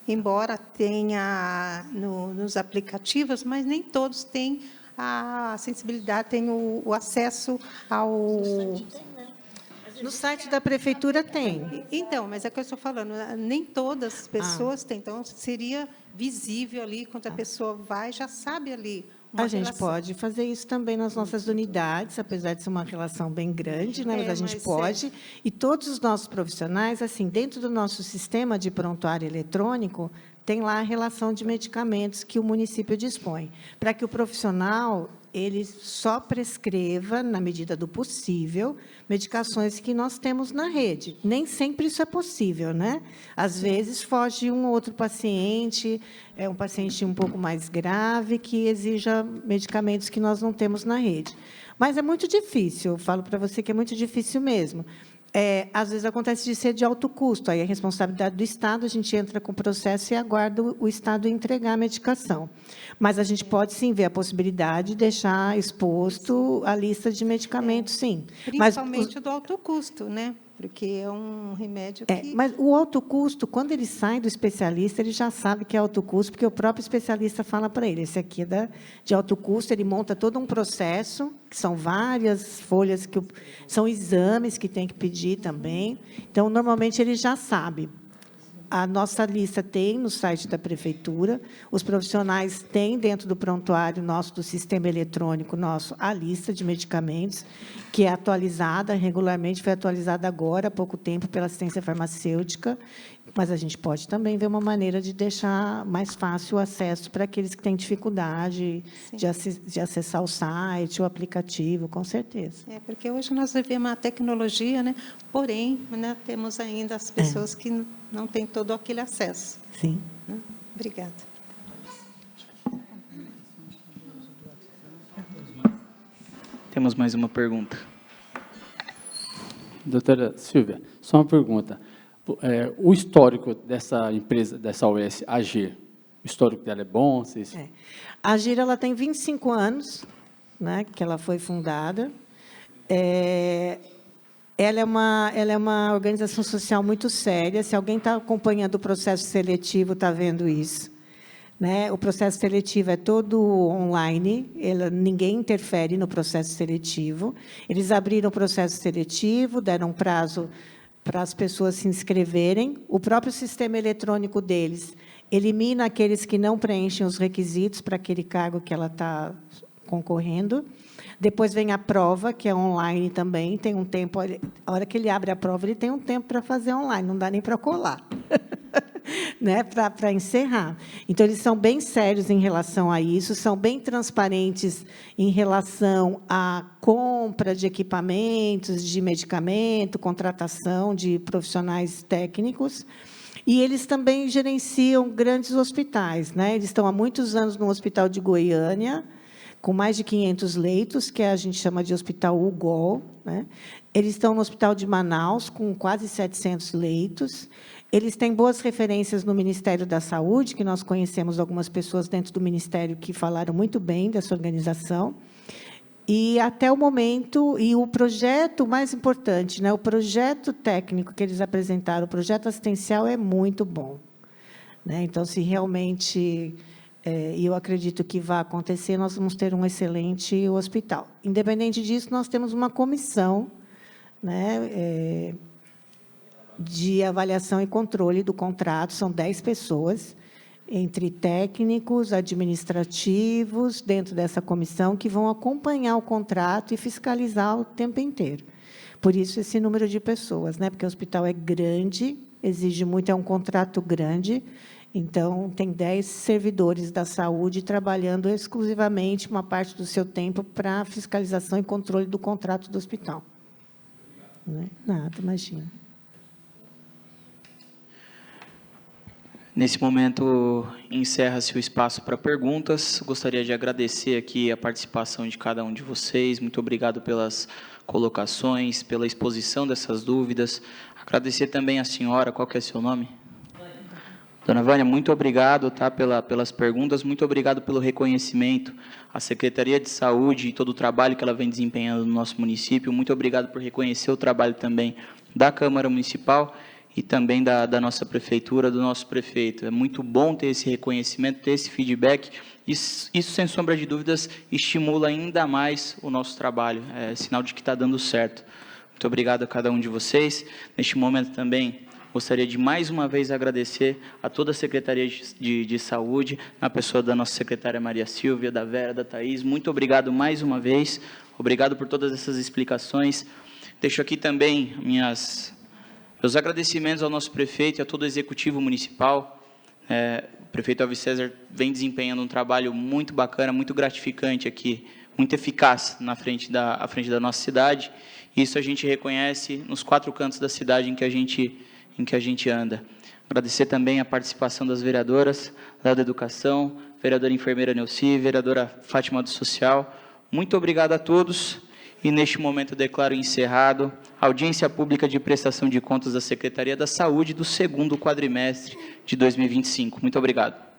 Embora tenha nos aplicativos, mas nem todos têm a sensibilidade, têm o acesso ao... No site da prefeitura tem. Então, mas é o que eu estou falando, nem todas as pessoas têm. Então, seria visível ali, quando a pessoa vai, já sabe ali. A gente pode fazer isso também nas nossas unidades, apesar de ser uma relação bem grande, né? Mas a gente pode. E todos os nossos profissionais, assim, dentro do nosso sistema de prontuário eletrônico, tem lá a relação de medicamentos que o município dispõe, para que o profissional ele só prescreva, na medida do possível, medicações que nós temos na rede. Nem sempre isso é possível, né? Às vezes, foge um ou outro paciente, é um paciente um pouco mais grave, que exija medicamentos que nós não temos na rede. Mas é muito difícil, eu falo para você que é muito difícil mesmo. Às vezes acontece de ser de alto custo, aí é responsabilidade do Estado, a gente entra com o processo e aguarda o Estado entregar a medicação. Mas a gente pode, sim, ver a possibilidade de deixar exposto a lista de medicamentos, sim. Principalmente o do alto custo, né? Porque é um remédio que... Mas o alto custo, quando ele sai do especialista, ele já sabe que é alto custo, porque o próprio especialista fala para ele, esse aqui é de alto custo, ele monta todo um processo, que são várias folhas, são exames que tem que pedir também. Então, normalmente, ele já sabe. A nossa lista tem no site da Prefeitura, os profissionais têm dentro do prontuário nosso, do sistema eletrônico nosso, a lista de medicamentos, que é atualizada regularmente, foi atualizada agora, há pouco tempo, pela assistência farmacêutica, mas a gente pode também ver uma maneira de deixar mais fácil o acesso para aqueles que têm dificuldade de acessar o site, o aplicativo, com certeza. Porque hoje nós vivemos a tecnologia, né? Porém, né, temos ainda as pessoas que não têm todo aquele acesso. Sim. Né? Obrigada. Temos mais uma pergunta. Doutora Silvia, só uma pergunta. O histórico dessa empresa, dessa OS, AGIR, o histórico dela é bom? A AGIR ela tem 25 anos, né, que ela foi fundada. Ela é uma organização social muito séria. Se alguém está acompanhando o processo seletivo, está vendo isso. Né? O processo seletivo é todo online, ninguém interfere no processo seletivo. Eles abriram o processo seletivo, deram prazo para as pessoas se inscreverem. O próprio sistema eletrônico deles elimina aqueles que não preenchem os requisitos para aquele cargo que ela está concorrendo. Depois vem a prova, que é online também, tem um tempo, a hora que ele abre a prova, ele tem um tempo para fazer online, não dá nem para colar, né, para encerrar. Então, eles são bem sérios em relação a isso, são bem transparentes em relação à compra de equipamentos, de medicamento, contratação de profissionais técnicos. E eles também gerenciam grandes hospitais, né? Eles estão há muitos anos no Hospital de Goiânia, com mais de 500 leitos, que a gente chama de Hospital UGOL. Né? Eles estão no Hospital de Manaus, com quase 700 leitos. Eles têm boas referências no Ministério da Saúde, que nós conhecemos algumas pessoas dentro do Ministério que falaram muito bem dessa organização. E, até o momento, e o projeto mais importante, né, o projeto técnico que eles apresentaram, o projeto assistencial, é muito bom. Né? Então, se realmente... E eu acredito que vai acontecer, nós vamos ter um excelente hospital. Independente disso, nós temos uma comissão, né, de avaliação e controle do contrato, são 10 pessoas, entre técnicos, administrativos, dentro dessa comissão, que vão acompanhar o contrato e fiscalizar o tempo inteiro. Por isso, esse número de pessoas, né, porque o hospital é grande, exige muito, é um contrato grande. Então, tem 10 servidores da saúde trabalhando exclusivamente uma parte do seu tempo para a fiscalização e controle do contrato do hospital. Né? Nada, imagina. Nesse momento, encerra-se o espaço para perguntas. Gostaria de agradecer aqui a participação de cada um de vocês. Muito obrigado pelas colocações, pela exposição dessas dúvidas. Agradecer também à senhora, qual que é seu nome? Dona Vânia, muito obrigado, tá, pelas perguntas, muito obrigado pelo reconhecimento à Secretaria de Saúde e todo o trabalho que ela vem desempenhando no nosso município. Muito obrigado por reconhecer o trabalho também da Câmara Municipal e também da nossa Prefeitura, do nosso prefeito. É muito bom ter esse reconhecimento, ter esse feedback. Isso, sem sombra de dúvidas, estimula ainda mais o nosso trabalho. É sinal de que está dando certo. Muito obrigado a cada um de vocês. Neste momento também... gostaria de, mais uma vez, agradecer a toda a Secretaria de Saúde, na pessoa da nossa secretária Maria Silvia, da Vera, da Thaís. Muito obrigado mais uma vez. Obrigado por todas essas explicações. Deixo aqui também meus agradecimentos ao nosso prefeito e a todo o Executivo Municipal. O prefeito Alves César vem desempenhando um trabalho muito bacana, muito gratificante aqui, muito eficaz à frente da nossa cidade. Isso a gente reconhece nos 4 cantos da cidade em que a gente anda. Agradecer também a participação das vereadoras da Educação, vereadora enfermeira Neuci, vereadora Fátima do Social. Muito obrigado a todos E, neste momento, declaro encerrado a audiência pública de prestação de contas da Secretaria da Saúde do segundo quadrimestre de 2025. Muito obrigado.